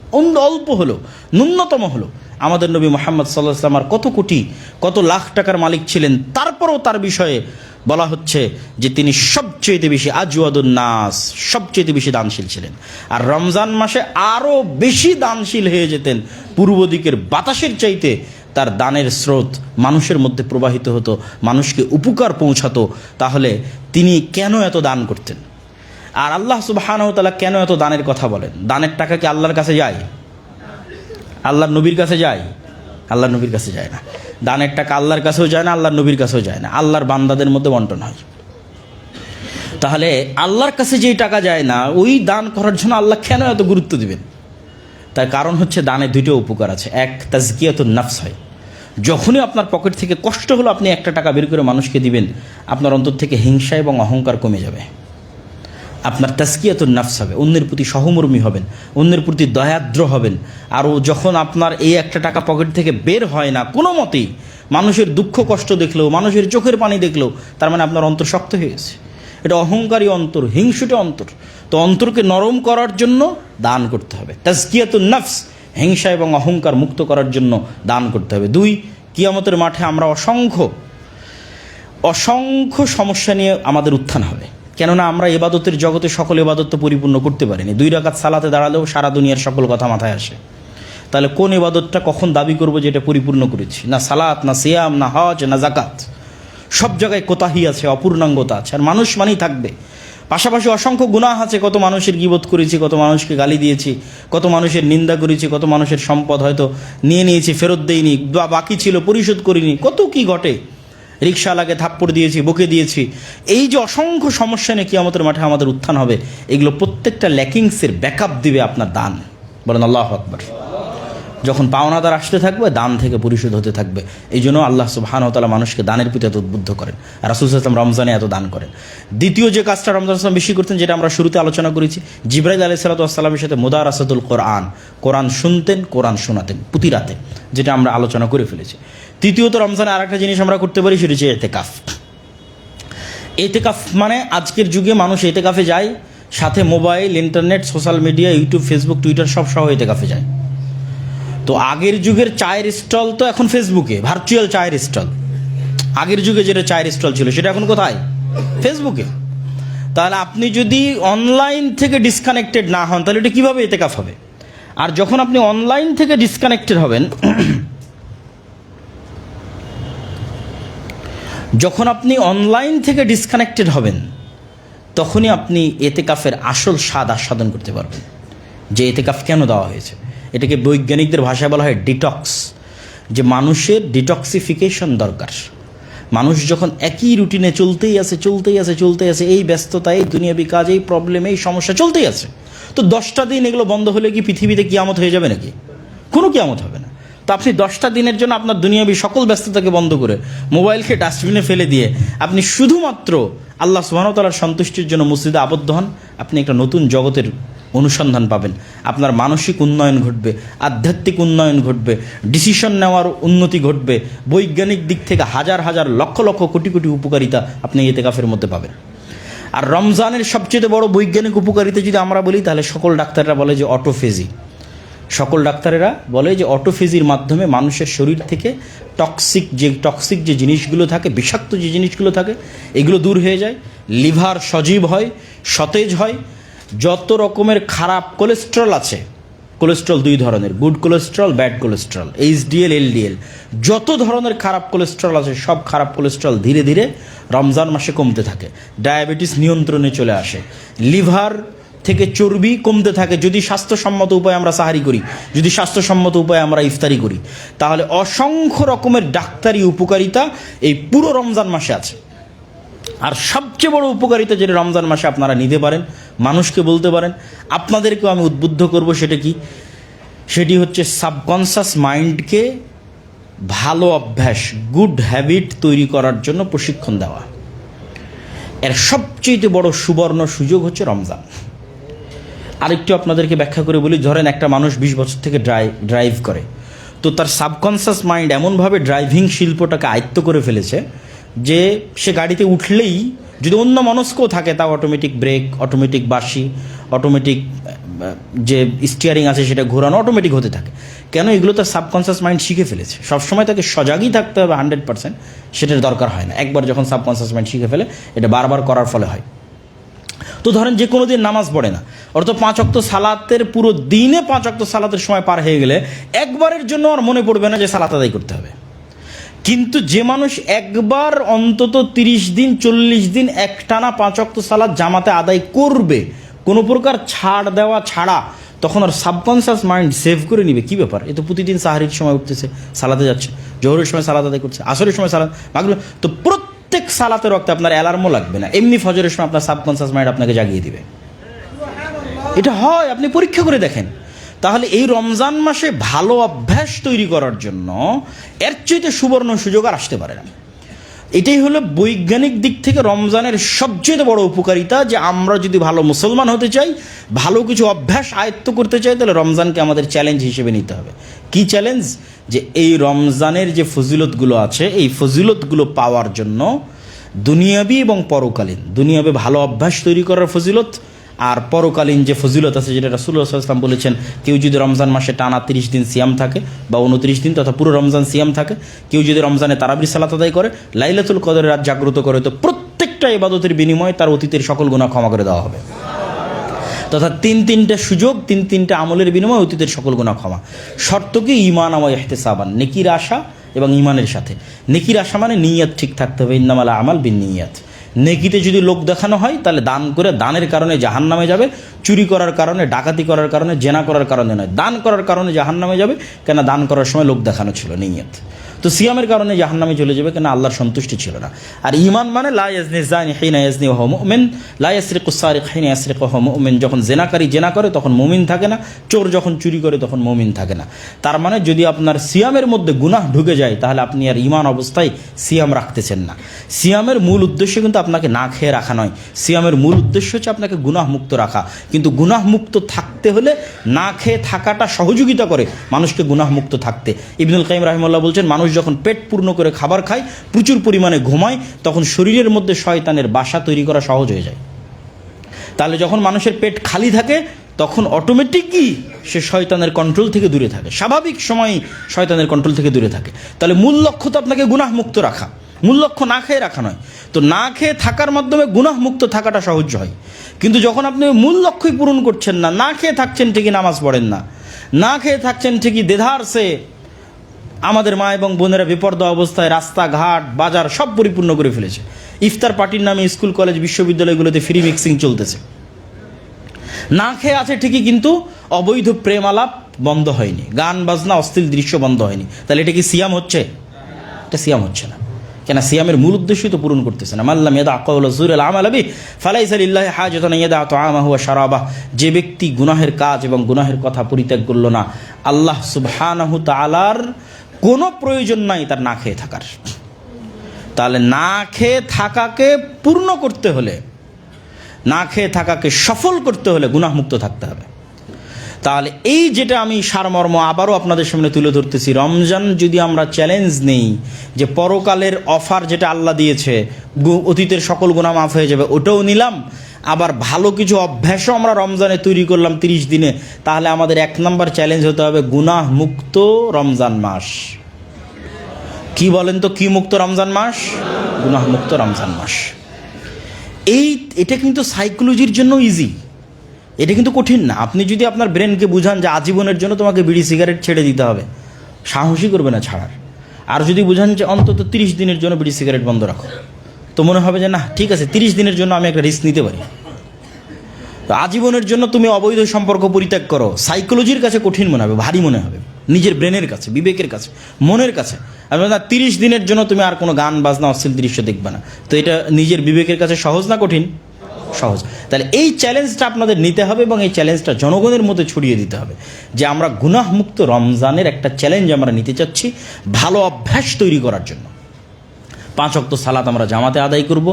অল্প হলো, ন্যূনতম হলো। আমাদের নবী মুহাম্মদ সাল্লাল্লাহু আলাইহি ওয়াসাল্লাম আর কত কোটি কত লাখ টাকার মালিক ছিলেন, তারপরেও তার বিষয়ে বলা হচ্ছে যে তিনি সবচেয়ে বেশি আজওয়াদুন নাস, সবচেয়ে বেশি দানশীল ছিলেন। আর রমজান মাসে আরও বেশি দানশীল হয়ে যেতেন, পূর্ব দিকের বাতাসের চাইতে তার দানের স্রোত মানুষের মধ্যে প্রবাহিত হতো, মানুষকে উপকার পৌঁছাতো। তাহলে তিনি কেন এত দান করতেন? আর আল্লাহ সুবহানাহু ওয়া তাআলা কেন এত দানের কথা বলেন? দানের টাকা কি আল্লাহর কাছে যায়? আল্লাহর নবীর কাছে যায়? আল্লাহর নবীর কাছে যায় না। দানের টাকা আল্লাহর কাছেও যায় না, আল্লাহর নবীর কাছেও যায় না, আল্লাহর বান্দাদের মধ্যে বন্টন হয়। তাহলে আল্লাহর কাছে যেই টাকা যায় না, ওই দান করার জন্য আল্লাহ কেন এত গুরুত্ব দিবেন? তার কারণ হচ্ছে দানে দুটো উপকার আছে। এক, তাজকিয়াতুন নাফস হয়। যখনই আপনার পকেট থেকে কষ্ট হলো আপনি একটা টাকা বের করে মানুষকে দিবেন, আপনার অন্তর থেকে হিংসা এবং অহংকার কমে যাবে। আপনার তাজকিয়াতুন নাফস হবে, অন্যের প্রতি সহমর্মী হবেন, অন্যের প্রতি দয়াদ্র হবেন। আরও যখন আপনার এই একটা টাকা পকেট থেকে বের হয় না কোনো মতেই, মানুষের দুঃখ কষ্ট দেখলেও, মানুষের চোখের পানি দেখলেও, তার মানে আপনার অন্তর শক্ত হয়ে গেছে। এটা অহংকারী অন্তর, হিংসুটে অন্তর। তো অন্তরকে নরম করার জন্য দান করতে হবে। তাজকিয়াতুন নাফস, হিংসা এবং অহংকার মুক্ত করার জন্য দান করতে হবে। দুই, কিয়ামতের মাঠে আমরা অসংখ্য সমস্যা নিয়ে আমাদের উত্থান হবে। কেননা আমরা ইবাদতের জগতে সকল ইবাদত তো পরিপূর্ণ করতে পারিনি। 2 রাকাত সালাতে দাঁড়ালেও সারা দুনিয়ার সকল কথা মাথায় আসে। তাহলে কোন ইবাদতটা কখন দাবি করবো যে এটা পরিপূর্ণ করেছি? না সালাত, না সিয়াম, না হজ, না জাকাত। সব জায়গায় কোতাহি আছে, অপূর্ণাঙ্গতা আছে। আর মানুষ মানেই থাকবে। পাশাপাশি অসংখ্য গুনাহ আছে। কত মানুষের গীবত করেছি, কত মানুষকে গালি দিয়েছি, কত মানুষের নিন্দা করেছি, কত মানুষের সম্পদ হয়তো নিয়ে নিয়েছি, ফেরত দেইনি, বা বাকি ছিল পরিশোধ করিনি, কত কি ঘটে। রিকশাওয়ালাকে থাপ্পড় দিয়েছি, বকে দিয়েছি। এই যে অসংখ্য সমস্যা নিয়ে কিয়ামতের মাঠে আমাদের উত্থান হবে, এগুলো প্রত্যেকটা ল্যাকিংসের ব্যাকআপ দিবে আপনার দান। বলেন আল্লাহু আকবার। যখন পাওনাদার আসতে থাকবে, দান থেকে পরিশোধ হতে থাকবে। এই জন্য আল্লাহ সুবহানাহু ওয়া তাআলা মানুষকে দানের প্রতি এত উদ্বুদ্ধ করেন। আর রাসূল সাল্লাল্লাহু আলাইহি ওয়াসাল্লাম রমজানে এত দান করেন। দ্বিতীয় যে কাজটা রমজান সাল্লাম বেশি করতেন, যেটা আমরা শুরুতে আলোচনা করেছি, জিবরাইল আলাইহিস সালাতু ওয়াস সালামের সাথে মুদারাসাতুল কোরআন, কোরআন শুনতেন, কোরআন শোনাতেন প্রতি রাতে, যেটা আমরা আলোচনা করে ফেলেছি। তৃতীয়ত রমজানে আরেকটা জিনিস আমরা করতে পারি, সেটা হচ্ছে ইতিকাফ। ইতিকাফ মানে আজকের যুগে মানুষ ইতিকাফে যায়, সাথে mobile, internet, social media, YouTube, Facebook, Twitter সব সহ ইতিকাফে যায়। তো আগের যুগের চায়ের স্টল তো এখন ফেসবুকে, ভার্চুয়াল চায়ের স্টল। আগের যুগে যেটা চায়ের স্টল ছিল সেটা এখন কোথায়? ফেসবুকে। তাহলে আপনি যদি অনলাইন থেকে ডিসকানেক্টেড না হন, তাহলে এটা কীভাবে ইতিকাফ হবে? আর যখন আপনি অনলাইন থেকে ডিসকানেক্টেড হবেন, যখন আপনি অনলাইন থেকে ডিসকানেক্টেড হবেন, তখনই আপনি ইতিকাফের আসল স্বাদ আস্বাদন করতে পারবেন, যে ইতিকাফ কেন দেওয়া হয়েছে। এটাকে বৈজ্ঞানিকদের ভাষায় বলা হয় ডিটক্স। যে মানুষের ডিটক্সিফিকেশন দরকার। মানুষ যখন একই রুটিনে চলতেই আছে, এই ব্যস্ততা, এই দুনিয়াবি কাজ, এই প্রবলেম, এই সমস্যা চলতেই আছে, তো 10টা দিন এগুলো বন্ধ হলে কি পৃথিবীতে কিয়ামত হয়ে যাবে নাকি? কোনো কিয়ামত হবে না। তো আপনি 10টা দিনের জন্য আপনার দুনিয়াবি সকল ব্যস্ততাকে বন্ধ করে, মোবাইলকে ডাস্টবিনে ফেলে দিয়ে আপনি শুধুমাত্র আল্লাহ সুবহানাহু ওয়া তাআলার সন্তুষ্টির জন্য মসজিদে আবদ্ধ হন, আপনি একটা নতুন জগতের অনুসন্ধান পাবেন। আপনার মানসিক উন্নয়ন ঘটবে, আধ্যাত্মিক উন্নয়ন ঘটবে, ডিসিশন নেওয়ার উন্নতি ঘটবে, বৈজ্ঞানিক দিক থেকে হাজার হাজার লক্ষ লক্ষ কোটি কোটি উপকারিতা আপনি ইতিকাফের মধ্যে পাবেন। আর রমজানের সবচেয়ে বড় বৈজ্ঞানিক উপকারিতা যদি আমরা বলি, তাহলে সকল ডাক্তাররা বলে যে অটোফেজি। সকল ডাক্তারেরা বলে যে অটোফেজির মাধ্যমে মানুষের শরীর থেকে টক্সিক যে জিনিসগুলো থাকে, বিষাক্ত যে জিনিসগুলো থাকে, এগুলো দূর হয়ে যায়। লিভার সজীব হয়, সতেজ হয়। যত রকমের খারাপ কোলেস্ট্রল আছে, কোলেস্ট্রল 2 ধরনের, good cholesterol, bad cholesterol, HDL, LDL, যত ধরনের খারাপ কোলেস্ট্রল আছে, সব খারাপ কোলেস্ট্রল ধীরে ধীরে রমজান মাসে কমতে থাকে। ডায়াবেটিস নিয়ন্ত্রণে চলে আসে। লিভার থেকে চর্বি কমতে থাকে যদি স্বাস্থ্যসম্মত উপায়ে আমরা সাহারি করি, যদি স্বাস্থ্যসম্মত উপায়ে আমরা ইফতারি করি। তাহলে অসংখ্য রকমের ডাক্তারি উপকারিতা এই পুরো রমজান মাসে আছে। আর সবচেয়ে বড় উপকারিতা যেটা রমজান মাসে আপনারা নিতে পারেন, মানুষকে বলতে পারেন, আপনাদেরকেও আমি উদ্বুদ্ধ করব, সেটা কি? সেটি হচ্ছে সাবকনশাস মাইন্ডকে ভালো অভ্যাস, গুড হ্যাবিট তৈরি করার জন্য প্রশিক্ষণ দেওয়া। এর সবচেয়ে বড় সুবর্ণ সুযোগ হচ্ছে রমজান। আরেকটু আপনাদেরকে ব্যাখ্যা করে বলি, ধরেন একটা মানুষ 20 বছর থেকে ড্রাইভ করে, তো তার সাবকনশাস মাইন্ড এমনভাবে ড্রাইভিং শিল্পটাকে আয়ত্ত করে ফেলেছে যে সে গাড়িতে উঠলেই যদি অন্য মনস্কও থাকে তাও অটোমেটিক ব্রেক, অটোমেটিক বাঁশি, অটোমেটিক যে স্টিয়ারিং আছে সেটা ঘোরানো অটোমেটিক হতে থাকে। কেন? এগুলো তার সাবকনসিয়াস মাইন্ড শিখে ফেলেছে। সবসময় তাকে সজাগই থাকতে হবে 100%, সেটার দরকার হয় না। একবার যখন সাবকনসিয়াস মাইন্ড শিখে ফেলে, এটা বারবার করার ফলে হয়। তো ধরেন যে কোনো দিন নামাজ পড়ে না, অর্থাৎ 5 ওয়াক্ত সালাতের পুরো দিনে 5 ওয়াক্ত সালাতের সময় পার হয়ে গেলে একবারের জন্য আর মনে পড়বে না যে সালাত আদায় করতে হবে। কিন্তু যে মানুষ একবার অন্তত 30 দিন 40 দিন একটানা 5 ওয়াক্ত সালাত জামাতে আদায় করবে, কোনো প্রকার ছাড় দেওয়া ছাড়া, তখন আর সাবকনসিয়াস মাইন্ড সেভ করে নিবে কী ব্যাপার, এ তো প্রতিদিন সাহারির সময় উঠতেছে, সালাতে যাচ্ছে, জোহরের সময় সালাত আদায় করছে, আসরের সময় সালাত, মাগরিব, তো প্রত্যেক সালাতের ওয়াক্তে আপনার অ্যালার্মও লাগবে না, এমনি ফজরের সময় আপনার সাবকনসিয়াস মাইন্ড আপনাকে জাগিয়ে দিবে। এটা হয়, আপনি পরীক্ষা করে দেখেন। তাহলে এই রমজান মাসে ভালো অভ্যাস তৈরি করার জন্য এর চাইতে সুবর্ণ সুযোগ আর আসতে পারে না। এটাই হলো বৈজ্ঞানিক দিক থেকে রমজানের সবচেয়ে বড় উপকারিতা, যে আমরা যদি ভালো মুসলমান হতে চাই, ভালো কিছু অভ্যাস আয়ত্ত করতে চাই, তাহলে রমজানকে আমাদের চ্যালেঞ্জ হিসেবে নিতে হবে। কি চ্যালেঞ্জ? যে এই রমজানের যে ফজিলতগুলো আছে, এই ফজিলতগুলো পাওয়ার জন্য দুনিয়াবি এবং পরকালীন, দুনিয়াবি ভালো অভ্যাস তৈরি করার ফজিলত, আর পরকালীন যে ফজিলত আছে, যেটা রাসূলুল্লাহ সাল্লাল্লাহু আলাইহি ওয়াসাল্লাম বলেছেন, কেউ যদি রমজান মাসে টানা 30 দিন সিয়াম থাকে বা 29 দিন তথা পুরো রমজান সিয়াম থাকে, কেউ যদি রমজানে তারাবির সালাত আদায় করে, লাইলাতুল কদরের রাত জাগ্রত করে, তো প্রত্যেকটা ইবাদতের বিনিময়ে তার অতীতের সকল গুনাহ ক্ষমা করে দেওয়া হবে। তথা 3টা সুযোগ, 3টা আমলের বিনিময়ে অতীতের সকল গুনাহ ক্ষমা। শর্ত কি? ঈমান ওয়া ইহতিসাবান, নেকির আশা এবং ঈমানের সাথে। নেকির আশা মানে নিয়ত ঠিক থাকতে হবে, ইন্নামাল আমাল বিন্নিয়াত। নেকিতে যদি লোক দেখানো হয়, তাহলে দান করে, দানের কারণে জাহান্নামে যাবে, চুরি করার কারণে, ডাকাতি করার কারণে, জেনা করার কারণে নয়, দান করার কারণে জাহান্নামে যাবে, কেন দান করার সময় লোক দেখানো ছিল, নিয়ত। তো সিয়ামের কারণে জাহান্নামে চলে যাবে, কেন আল্লাহর সন্তুষ্টি ছিল না। আর ঈমান মানে লা ইয়াজনি যানি হিনা ইয়াজনি ওয়া হুয়া মুমিন, লা ইয়াসরিকু সারিক হিনা ইয়াসরিকু ওয়া হুয়া মুমিন। যখন জেনাকারী জেনা করে তখন মুমিন থাকে না, চোর যখন চুরি করে তখন মুমিন থাকে না। তার মানে যদি আপনার সিয়ামের মধ্যে গুনাহ ঢুকে যায়, তাহলে আপনি আর ঈমান অবস্থায় সিয়াম রাখতেছেন না। সিয়ামের মূল উদ্দেশ্য কিন্তু আপনাকে না খেয়ে রাখা নয়, সিয়ামের মূল উদ্দেশ্য হচ্ছে আপনাকে গুনাহ মুক্ত রাখা। কিন্তু গুনাহ মুক্ত থাকতে হলে না খেয়ে থাকাটা সহযোগিতা করে মানুষকে গুনাহ মুক্ত থাকতে। ইবনুল কাইয়িম রাহিমাহুল্লাহ বলছেন, মানুষ যখন পেট পূর্ণ করে খাবার খায়, প্রচুর পরিমাণে ঘুমায়, তখন শরীরের মধ্যে শয়তানের বাসা তৈরি করা সহজ হয়ে যায়। তাহলে যখন মানুষের পেট খালি থাকে, তখন অটোমেটিকই সে শয়তানের কন্ট্রোল থেকে দূরে থাকে, স্বাভাবিক সময়ই শয়তানের কন্ট্রোল থেকে দূরে থাকে। তাহলে মূল লক্ষ্য তো আপনাকে গুনাহ মুক্ত রাখা, মূল লক্ষ্য না খেয়ে রাখা নয়। তো না খেয়ে থাকার মাধ্যমে গুনাহ মুক্ত থাকাটা সহজ হয়। কিন্তু যখন আপনি মূল লক্ষ্যই পূরণ করছেন না, না খেয়ে থাকছেন ঠিকই, নামাজ পড়েন না, না খেয়ে থাকছেন ঠিকই, দেধারসে আমাদের মা এবং বোনেরা বেপরদা অবস্থায় রাস্তাঘাট বাজার সব পরিপূর্ণ করে ফেলেছে। ইফতার পার্টির নামে স্কুল কলেজ বিশ্ববিদ্যালয়গুলোতে ফ্রি মিক্সিং চলতেছে। না খেয়ে আছে ঠিকই, কিন্তু অবৈধ প্রেম আলাপ বন্ধ হয়নি, গান বাজনা অশ্লীল দৃশ্য বন্ধ হয়নি। তাহলে এটা কি সিয়াম হচ্ছে? এটা সিয়াম হচ্ছে না। কেন? সিয়ামের মূল উদ্দেশ্যই তো পূরণ করতেছে না। মাল্লাম ইয়াদা কাওলা যুরিল আমাল বিহি ফালাইসা লিল্লাহি হাজাতুন ইয়াদা তাআমাহু ওয়া শারাবাহু। যে ব্যক্তি গুনাহের কাজ এবং গুনাহের কথা পরিত্যাগ করলো না, আল্লাহ সুবহানাহু তাআলার কোনো প্রয়োজন নাই তার না খেয়ে থাকার। তাহলে না খেয়ে থাকাকে পূর্ণ করতে হলে, না খেয়ে থাকাকে সফল করতে হলে গুনাহমুক্ত থাকতে হবে। তাহলে এই যেটা আমি সারমর্ম আবারও আপনাদের সামনে তুলে ধরতেছি, রমজান যদি আমরা চ্যালেঞ্জ নেই যে পরকালের অফার যেটা আল্লাহ দিয়েছে, অতীতের সকল গুনাহ মাফ হয়ে যাবে, ওটাও নিলাম, আবার ভালো কিছু অভ্যাসও আমরা রমজানে তৈরি করলাম 30 দিনে, তাহলে আমাদের 1 নম্বর চ্যালেঞ্জ হতে হবে গুনাহ মুক্ত রমজান মাস। কি বলেন তো, কি মুক্ত রমজান মাস? গুনাহ মুক্ত রমজান মাস। এটা কিন্তু সাইকোলজির জন্য ইজি, এটা কিন্তু কঠিন না। আপনি যদি আপনার ব্রেনকে বুঝান যে আজীবনের জন্য তোমাকে বিড়ি সিগারেট ছেড়ে দিতে হবে, সাহসী করবে না ছাড়ার। আর যদি বুঝান যে অন্তত 30 দিনের জন্য বিড়ি সিগারেট বন্ধ রাখো, তো মনে হবে যে না ঠিক আছে, 30 দিনের জন্য আমি একটা রিস্ক নিতে পারি। তো আজীবনের জন্য তুমি অবৈধ সম্পর্ক পরিত্যাগ করো, সাইকোলজির কাছে কঠিন মনে হবে, ভারী মনে হবে, নিজের ব্রেনের কাছে, বিবেকের কাছে, মনের কাছে। না 30 দিনের জন্য তুমি আর কোনো গান বাজনা অশ্লীল দৃশ্য দেখবে না, তো এটা নিজের বিবেকের কাছে সহজ না কঠিন? সহজ। তাহলে এই চ্যালেঞ্জটা আপনাদের নিতে হবে এবং এই চ্যালেঞ্জটা জনগণের মধ্যে ছড়িয়ে দিতে হবে যে আমরা গুনাহমুক্ত রমজানের একটা চ্যালেঞ্জ আমরা নিতে চাচ্ছি ভালো অভ্যাস তৈরি করার জন্য। 5 ওয়াক্ত সালাত আমরা জামাতে আদায় করব,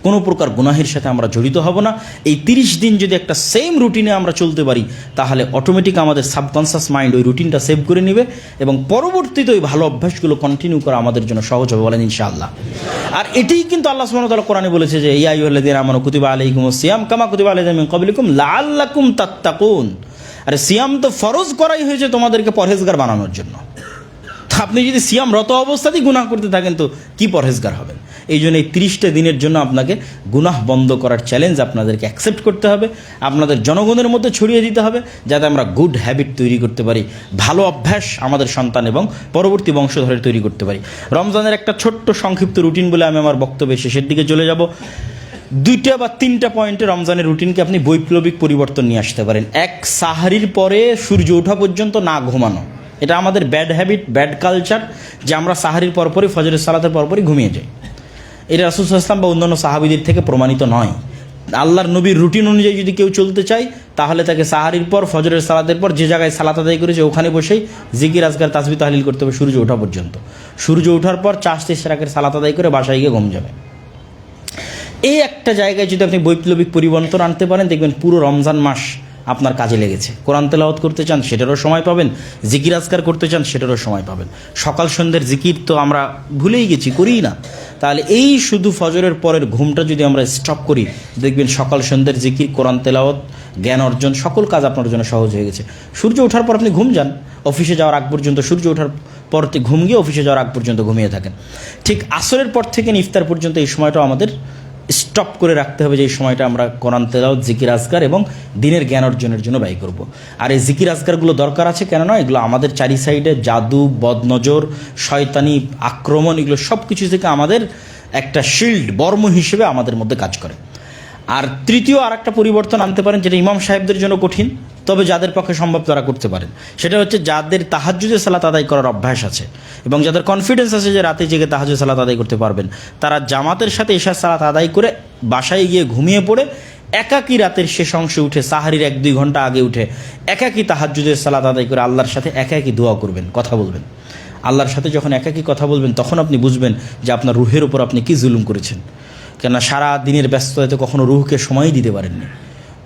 কোনো প্রকার গুনাহের সাথে আমরা জড়িত হব না। এই 30 দিন যদি একটা সেম রুটিনে আমরা চলতে পারি, তাহলে অটোমেটিক আমাদের সাবকনসিয়াস মাইন্ড ওই রুটিনটা সেভ করে নেবে এবং পরবর্তীতে ওই ভালো অভ্যাসগুলো কন্টিনিউ করা আমাদের জন্য সহজ হবে, বলেন ইনশাআল্লাহ। আর এটাই কিন্তু আল্লাহ সুবহানাহু ওয়া তাআলা কোরআনে বলেছে যে ইয়া আইয়ুহাল্লাযীনা আমানু কুতিবা আলাইকুমুস সিয়াম কামা কুতিবা আলাল লাযীনা মিন ক্বাবলিকুম লাআল্লাকুম তাত্তাকুন। আরে সিয়াম তো ফরজ করাই হয়েছে তোমাদেরকে পরহেজগার বানানোর জন্য। আপনি যদি সিয়ামরত অবস্থাতেই গুনাহ করতে থাকেন তো কি পরহেজগার হবেন? এই জন্য এই 30টা দিনের জন্য আপনাকে গুনাহ বন্ধ করার চ্যালেঞ্জ আপনাদেরকে অ্যাকসেপ্ট করতে হবে, আপনাদের জনগণের মধ্যে ছড়িয়ে দিতে হবে, যাতে আমরা গুড হ্যাবিট তৈরি করতে পারি, ভালো অভ্যাস আমাদের সন্তান এবং পরবর্তী বংশধরের তৈরি করতে পারি। রমজানের একটা ছোট্ট সংক্ষিপ্ত রুটিন বলে আমি আমার বক্তব্যের শেষের দিকে চলে যাব। 2টা বা 3টা পয়েন্টে রমজানের রুটিনকে আপনি বৈপ্লবিক পরিবর্তন নিয়ে আসতে পারেন। এক, সাহারির পরে সূর্য ওঠা পর্যন্ত না ঘুমানো। এটা আমাদের ব্যাড হ্যাবিট, ব্যাড কালচার, যে আমরা সাহারির পরপরই ফজরের সালাতের পরপরই ঘুমিয়ে যাই। এটা রাসূল সাল্লাল্লাহু আলাইহি ওয়াসাল্লাম বা অন্যান্য সাহাবীদের থেকে প্রমাণিত নয়। আল্লাহর নবীর রুটিন অনুযায়ী যদি কেউ চলতে চায়, তাহলে তাকে সাহারির পর ফজরের সালাতের পর যে জায়গায় সালাত আদায় করেছে ওখানে বসেই জিকির আজকার তাসবিহ তাহলিল করতে হবে সূর্য ওঠা পর্যন্ত। সূর্য ওঠার পর 4 রাকাতের সালাত আদায় করে বাসায় গিয়ে ঘুম যাবে। এই একটা জায়গায় যদি আপনি বৈপ্লবিক পরিবর্তন আনতে পারেন, দেখবেন পুরো রমজান মাস আপনার কাজে লেগেছে। কোরআন তেলাওয়াত করতে চান সেটারও সময় পাবেন, জিকির আজকার করতে চান সেটারও সময় পাবেন। সকাল সন্ধ্যের জিকির তো আমরা ভুলেই গেছি, করিই না। তাহলে এই শুধু ফজরের পরের ঘুমটা যদি আমরা স্টপ করি, দেখবেন সকাল সন্ধ্যের জিকির, কোরআন তেলাওয়াত, জ্ঞান অর্জন, সকল কাজ আপনার জন্য সহজ হয়ে গেছে। সূর্য ওঠার পর আপনি ঘুম যান, অফিসে যাওয়ার আগ পর্যন্ত সূর্য ওঠার পর ঘুম গিয়ে অফিসে যাওয়ার আগ পর্যন্ত ঘুমিয়ে থাকেন। ঠিক আসরের পর থেকে ইফতার পর্যন্ত এই সময়টাও আমাদের স্টপ করে রাখতে হবে, যে এই সময়টা আমরা কোরআন তেলাওয়াত, জিকির আজকার এবং দিনের জ্ঞান অর্জনের জন্য ব্যয় করব। আর এই জিকির আজকারগুলো দরকার আছে, কেন নয়, এগুলো আমাদের চারি সাইডে জাদু, বদনজর, শয়তানি আক্রমণ, এগুলো সব কিছু থেকে আমাদের একটা শিল্ড, বর্ম হিসেবে আমাদের মধ্যে কাজ করে। আর তৃতীয় আর একটা পরিবর্তন আনতে পারেন, যেটা ইমাম সাহেবদের জন্য কঠিন, তবে যাদের পক্ষে সম্ভব তারা করতে পারেন। সেটা হচ্ছে যাদের তাহাজ্জুদের সালাত আদায় করার অভ্যাস আছে এবং যাদের কনফিডেন্স আছে যে রাতে জেগে তাহাজ্জুদ সালাত আদায় করতে পারবেন, তারা জামাতের সাথে এশার সালাত আদায় করে বাসায় গিয়ে ঘুমিয়ে পড়ে একাকী রাতের শেষ অংশে উঠে, সাহারির 1-2 ঘন্টা আগে উঠে একাকী তাহাজ্জুদের সালাত আদায় করে আল্লাহর সাথে একাকী দোয়া করবেন, কথা বলবেন। আল্লাহর সাথে যখন একাকী কথা বলবেন, তখন আপনি বুঝবেন যে আপনার রুহের উপর আপনি কি জুলুম করেছেন। কেননা সারা দিনের ব্যস্ততাতে কখনো রুহকে সময় দিতে পারেননি।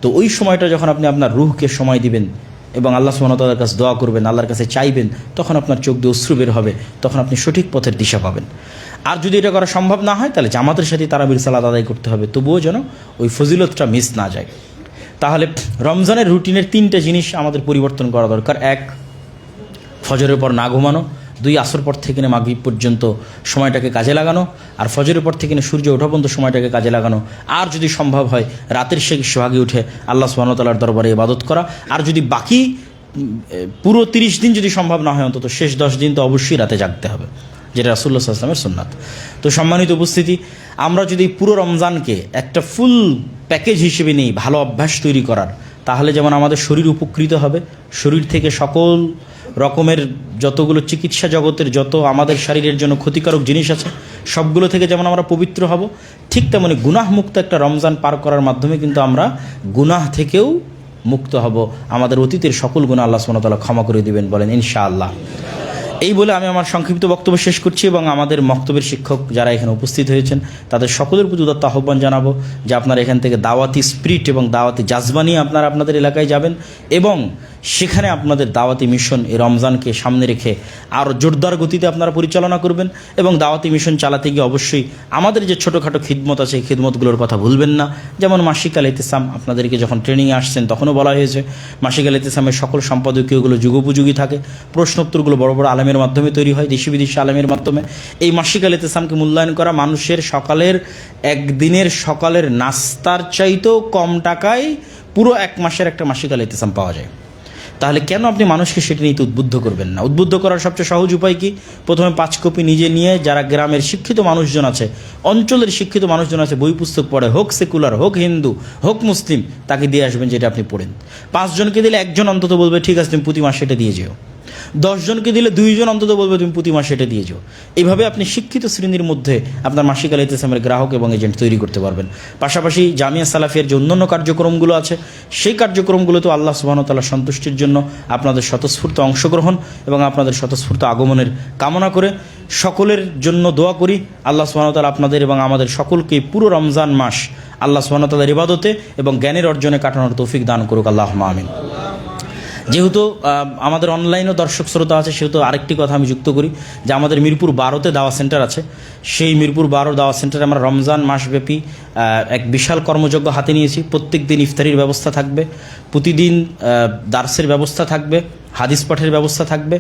তো ওই সময়টা যখন আপনি আপনার রুহকে সময় দিবেন এবং আল্লাহ সুবহানাহু ওয়া তাআলার কাছে দোয়া করবেন, আল্লাহর কাছে চাইবেন, তখন আপনার চোখ দিয়ে অশ্রু বের হবে, তখন আপনি সঠিক পথের দিশা পাবেন। আর যদি এটা করা সম্ভব না হয়, তাহলে জামাতের সাথে তারাবির সালাত আদায় করতে হবে, তবুও যেন ওই ফজিলতটা মিস না যায়। তাহলে রমজানের রুটিনের 3টে জিনিস আমাদের পরিবর্তন করা দরকার। 1, ফজরের পর না ঘুমানো। 2, আসর পর থেকে মাগরিব পর্যন্ত সময়টাকে কাজে লাগানো। আর ফজরের পর থেকে সূর্য ওঠা পর্যন্ত সময়টাকে কাজে লাগানো। আর যদি সম্ভব হয় রাতের শেষ ভাগে উঠে আল্লাহ সুবহানাহু ওয়া তাআলার দরবারে ইবাদত করা। আর যদি বাকি পুরো 30 দিন যদি সম্ভব না হয়, অন্তত শেষ 10 দিন তো অবশ্যই রাতে জাগতে হবে, যেটা রাসূলুল্লাহ সাল্লাল্লাহু আলাইহি ওয়াসাল্লামের সুন্নাত। তো সম্মানিত উপস্থিতি, আমরা যদি পুরো রমজানকে একটা ফুল প্যাকেজ হিসেবে নিই ভালো অভ্যাস তৈরি করার, তাহলে যেমন আমাদের শরীর উপকৃত হবে, শরীর থেকে সকল রকমের যতগুলো চিকিৎসা জগতের যত আমাদের শরীরের জন্য ক্ষতিকারক জিনিস আছে সবগুলো থেকে যেমন আমরা পবিত্র হব, ঠিক তেমনি গুনাহমুক্ত একটা রমজান পার করার মাধ্যমে কিন্তু আমরা গুনাহ থেকেও মুক্ত হব। আমাদের অতীতের সকল গুনাহ আল্লাহ সুবহানাহু ওয়া তাআলা ক্ষমা করে দিবেন, বলেন ইনশাআল্লাহ। এই বলে আমি আমার সংক্ষিপ্ত বক্তব্য শেষ করছি এবং আমাদের বক্তব্যের শিক্ষক যারা এখানে উপস্থিত হয়েছেন তাদের সকলের প্রতি উদাত্ত আহ্বান জানাবো যে আপনারা এখান থেকে দাওয়াতি স্পিরিট এবং দাওয়াতি জাজবা নিয়ে আপনারা আপনাদের এলাকায় যাবেন এবং সেখানে আপনাদের দাওয়াতি মিশন এই রমজানকে সামনে রেখে আরও জোরদার গতিতে আপনারা পরিচালনা করবেন এবং দাওয়াতি মিশন চালাতে গিয়ে অবশ্যই আমাদের যে ছোটোখাটো খিদমত আছে এই খিদমতগুলোর কথা ভুলবেন না। যেমন মাসিক আল ইতিসাম, আপনাদেরকে যখন ট্রেনিংয়ে আসছেন তখনও বলা হয়েছে মাসিক আল ইতিসামের সকল সম্পাদকীয়গুলো যুগোপযোগী থাকে, প্রশ্নোত্তরগুলো বড় বড় আলেমের মাধ্যমে তৈরি হয়, দেশি বিদেশি আলেমের মাধ্যমে। এই মাসিক আল ইতিসামকে মূল্যায়ন করা মানুষের সকালের একদিনের সকালের নাস্তার চাইতেও কম টাকায় পুরো 1 মাসের একটা মাসিক আল ইতিসাম পাওয়া যায়। তাহলে কেন আপনি মানুষকে সেটা নিতে উদ্বুদ্ধ করবেন না? উদ্বুদ্ধ করার সবচেয়ে সহজ উপায় কি? প্রথমে 5 কপি নিজে নিয়ে যারা গ্রামের শিক্ষিত মানুষজন আছে, অঞ্চলের শিক্ষিত মানুষজন আছে, বই পুস্তক পড়ে, হোক সেকুলার, হোক হিন্দু, হোক মুসলিম, তাকে দিয়ে আসবেন যেটা আপনি পড়েন। 5 জনকে দিলে 1 জন অন্তত বলবে ঠিক আছে তুমি প্রতি মাসে এটা দিয়ে যেও। 10 জনকে দিলে 2 জন অন্তত বলবে তুমি প্রতি মাসে এটা দিয়ে যাও। এইভাবে আপনি শিক্ষিত শ্রেণীর মধ্যে আপনার মাসিক আল ইতিসামের গ্রাহক এবং এজেন্ট তৈরি করতে পারবেন। পাশাপাশি জামিয়া সালাফিয়ার যে অন্যান্য কার্যক্রমগুলো আছে সেই কার্যক্রমগুলোতেও আল্লাহ সুবহানাহু ওয়া তাআলার সন্তুষ্টির জন্য আপনাদের স্বতঃস্ফূর্ত অংশগ্রহণ এবং আপনাদের স্বতঃস্ফূর্ত আগমনের কামনা করে সকলের জন্য দোয়া করি আল্লাহ সুবহানাহু ওয়া তাআলা আপনাদের এবং আমাদের সকলকে পুরো রমজান মাস আল্লাহ সুবহানাহু ওয়া তাআলার ইবাদতে এবং জ্ঞানের অর্জনে কাটানোর তৌফিক দান করুক, আল্লাহুম্মা আমিন। যেহেতু আমাদের অনলাইনেও দর্শক শ্রোতা আছে, সেহেতু আরেকটি কথা আমি যুক্ত করি যে আমাদের মিরপুর 12-তে দাওয়া সেন্টার আছে। সেই মিরপুর 12 দাওয়া সেন্টারে আমরা রমজান মাসব্যাপী এক বিশাল কর্মযজ্ঞ হাতে নিয়েছি। প্রত্যেক দিন ইফতারির ব্যবস্থা থাকবে, প্রতিদিন দার্সের ব্যবস্থা থাকবে, হাদিস পাঠের ব্যবস্থা থাকবে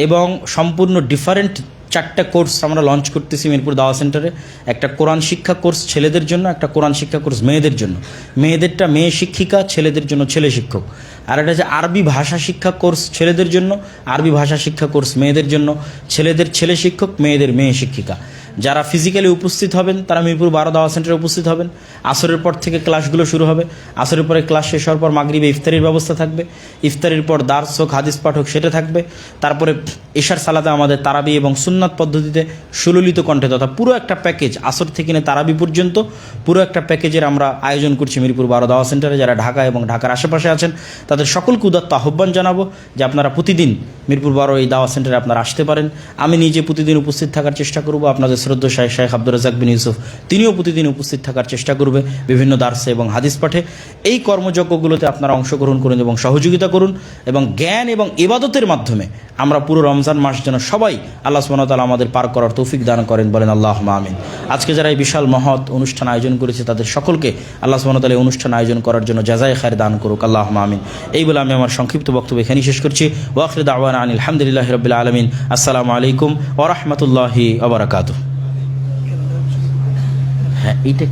এবং সম্পূর্ণ ডিফারেন্ট 4টা কোর্স আমরা লঞ্চ করতেছি মিরপুর দাওয়া সেন্টারে। একটা কোরআন শিক্ষা কোর্স ছেলেদের জন্য, একটা কোরআন শিক্ষা কোর্স মেয়েদের জন্য, মেয়েদেরটা মেয়ে শিক্ষিকা, ছেলেদের জন্য ছেলে শিক্ষক। আর এটা হচ্ছে আরবি ভাষা শিক্ষা কোর্স ছেলেদের জন্য, আরবি ভাষা শিক্ষা কোর্স মেয়েদের জন্য, ছেলেদের ছেলে শিক্ষক, মেয়েদের মেয়ে শিক্ষিকা। যারা ফিজিক্যালি উপস্থিত হবেন তারা মিরপুর 12 দাওয়া সেন্টারে উপস্থিত হবেন। আসরের পর থেকে ক্লাসগুলো শুরু হবে। আসরের পরে ক্লাস শেষ হওয়ার পর মাগরিবে ইফতারির ব্যবস্থা থাকবে। ইফতারির পর দার্স হোক, হাদিস পাঠ হোক, সেটা থাকবে। তারপরে এশার সালাতে আমাদের তারাবি এবং সুন্নাত পদ্ধতিতে সুললিত কণ্ঠে তথা পুরো একটা প্যাকেজ, আসর থেকে নিয়ে তারাবি পর্যন্ত পুরো একটা প্যাকেজের আমরা আয়োজন করছি মিরপুর 12 দাওয়া সেন্টারে। যারা ঢাকা এবং ঢাকার আশেপাশে আছেন তাদের সকলকে উদাত্ত আহ্বান জানাবো যে আপনারা প্রতিদিন মিরপুর 12 এই দাওয়া সেন্টারে আপনারা আসতে পারেন। আমি নিজে প্রতিদিন উপস্থিত থাকার চেষ্টা করব। আপনাদের শ্রদ্ধা শেখ আব্দুর রাজ্জাক বিন ইউসুফ তিনিও প্রতিদিন উপস্থিত থাকার চেষ্টা করবে বিভিন্ন দার্সে এবং হাদিস পাঠে। এই কর্মযজ্ঞগুলোতে আপনারা অংশগ্রহণ করুন এবং সহযোগিতা করুন এবং জ্ঞান এবং ইবাদতের মাধ্যমে আমরা পুরো রমজান মাস যেন সবাই আল্লাহ সুবহানাহু ওয়া তাআলা আমাদের পার করার তৌফিক দান করেন, বলেন আল্লাহুম্মা আমিন। আজকে যারা এই বিশাল মহৎ অনুষ্ঠান আয়োজন করেছে তাদের সকলকে আল্লাহ সুবহানাহু ওয়া তাআলা এই অনুষ্ঠান আয়োজন করার জন্য জাযায়ে খায়র দান করুক, আল্লাহুম্মা আমিন। এই বলে আমি আমার সংক্ষিপ্ত বক্তব্য এখানেই শেষ করছি। ওয়া আখিরু দাওয়ানা আনিল হামদুলিল্লাহি রাব্বিল আলামিন। আসসালামু আলাইকুম ওয়া রাহমাতুল্লাহি ওয়া বারাকাতুহু। হ্যাঁ, এইটা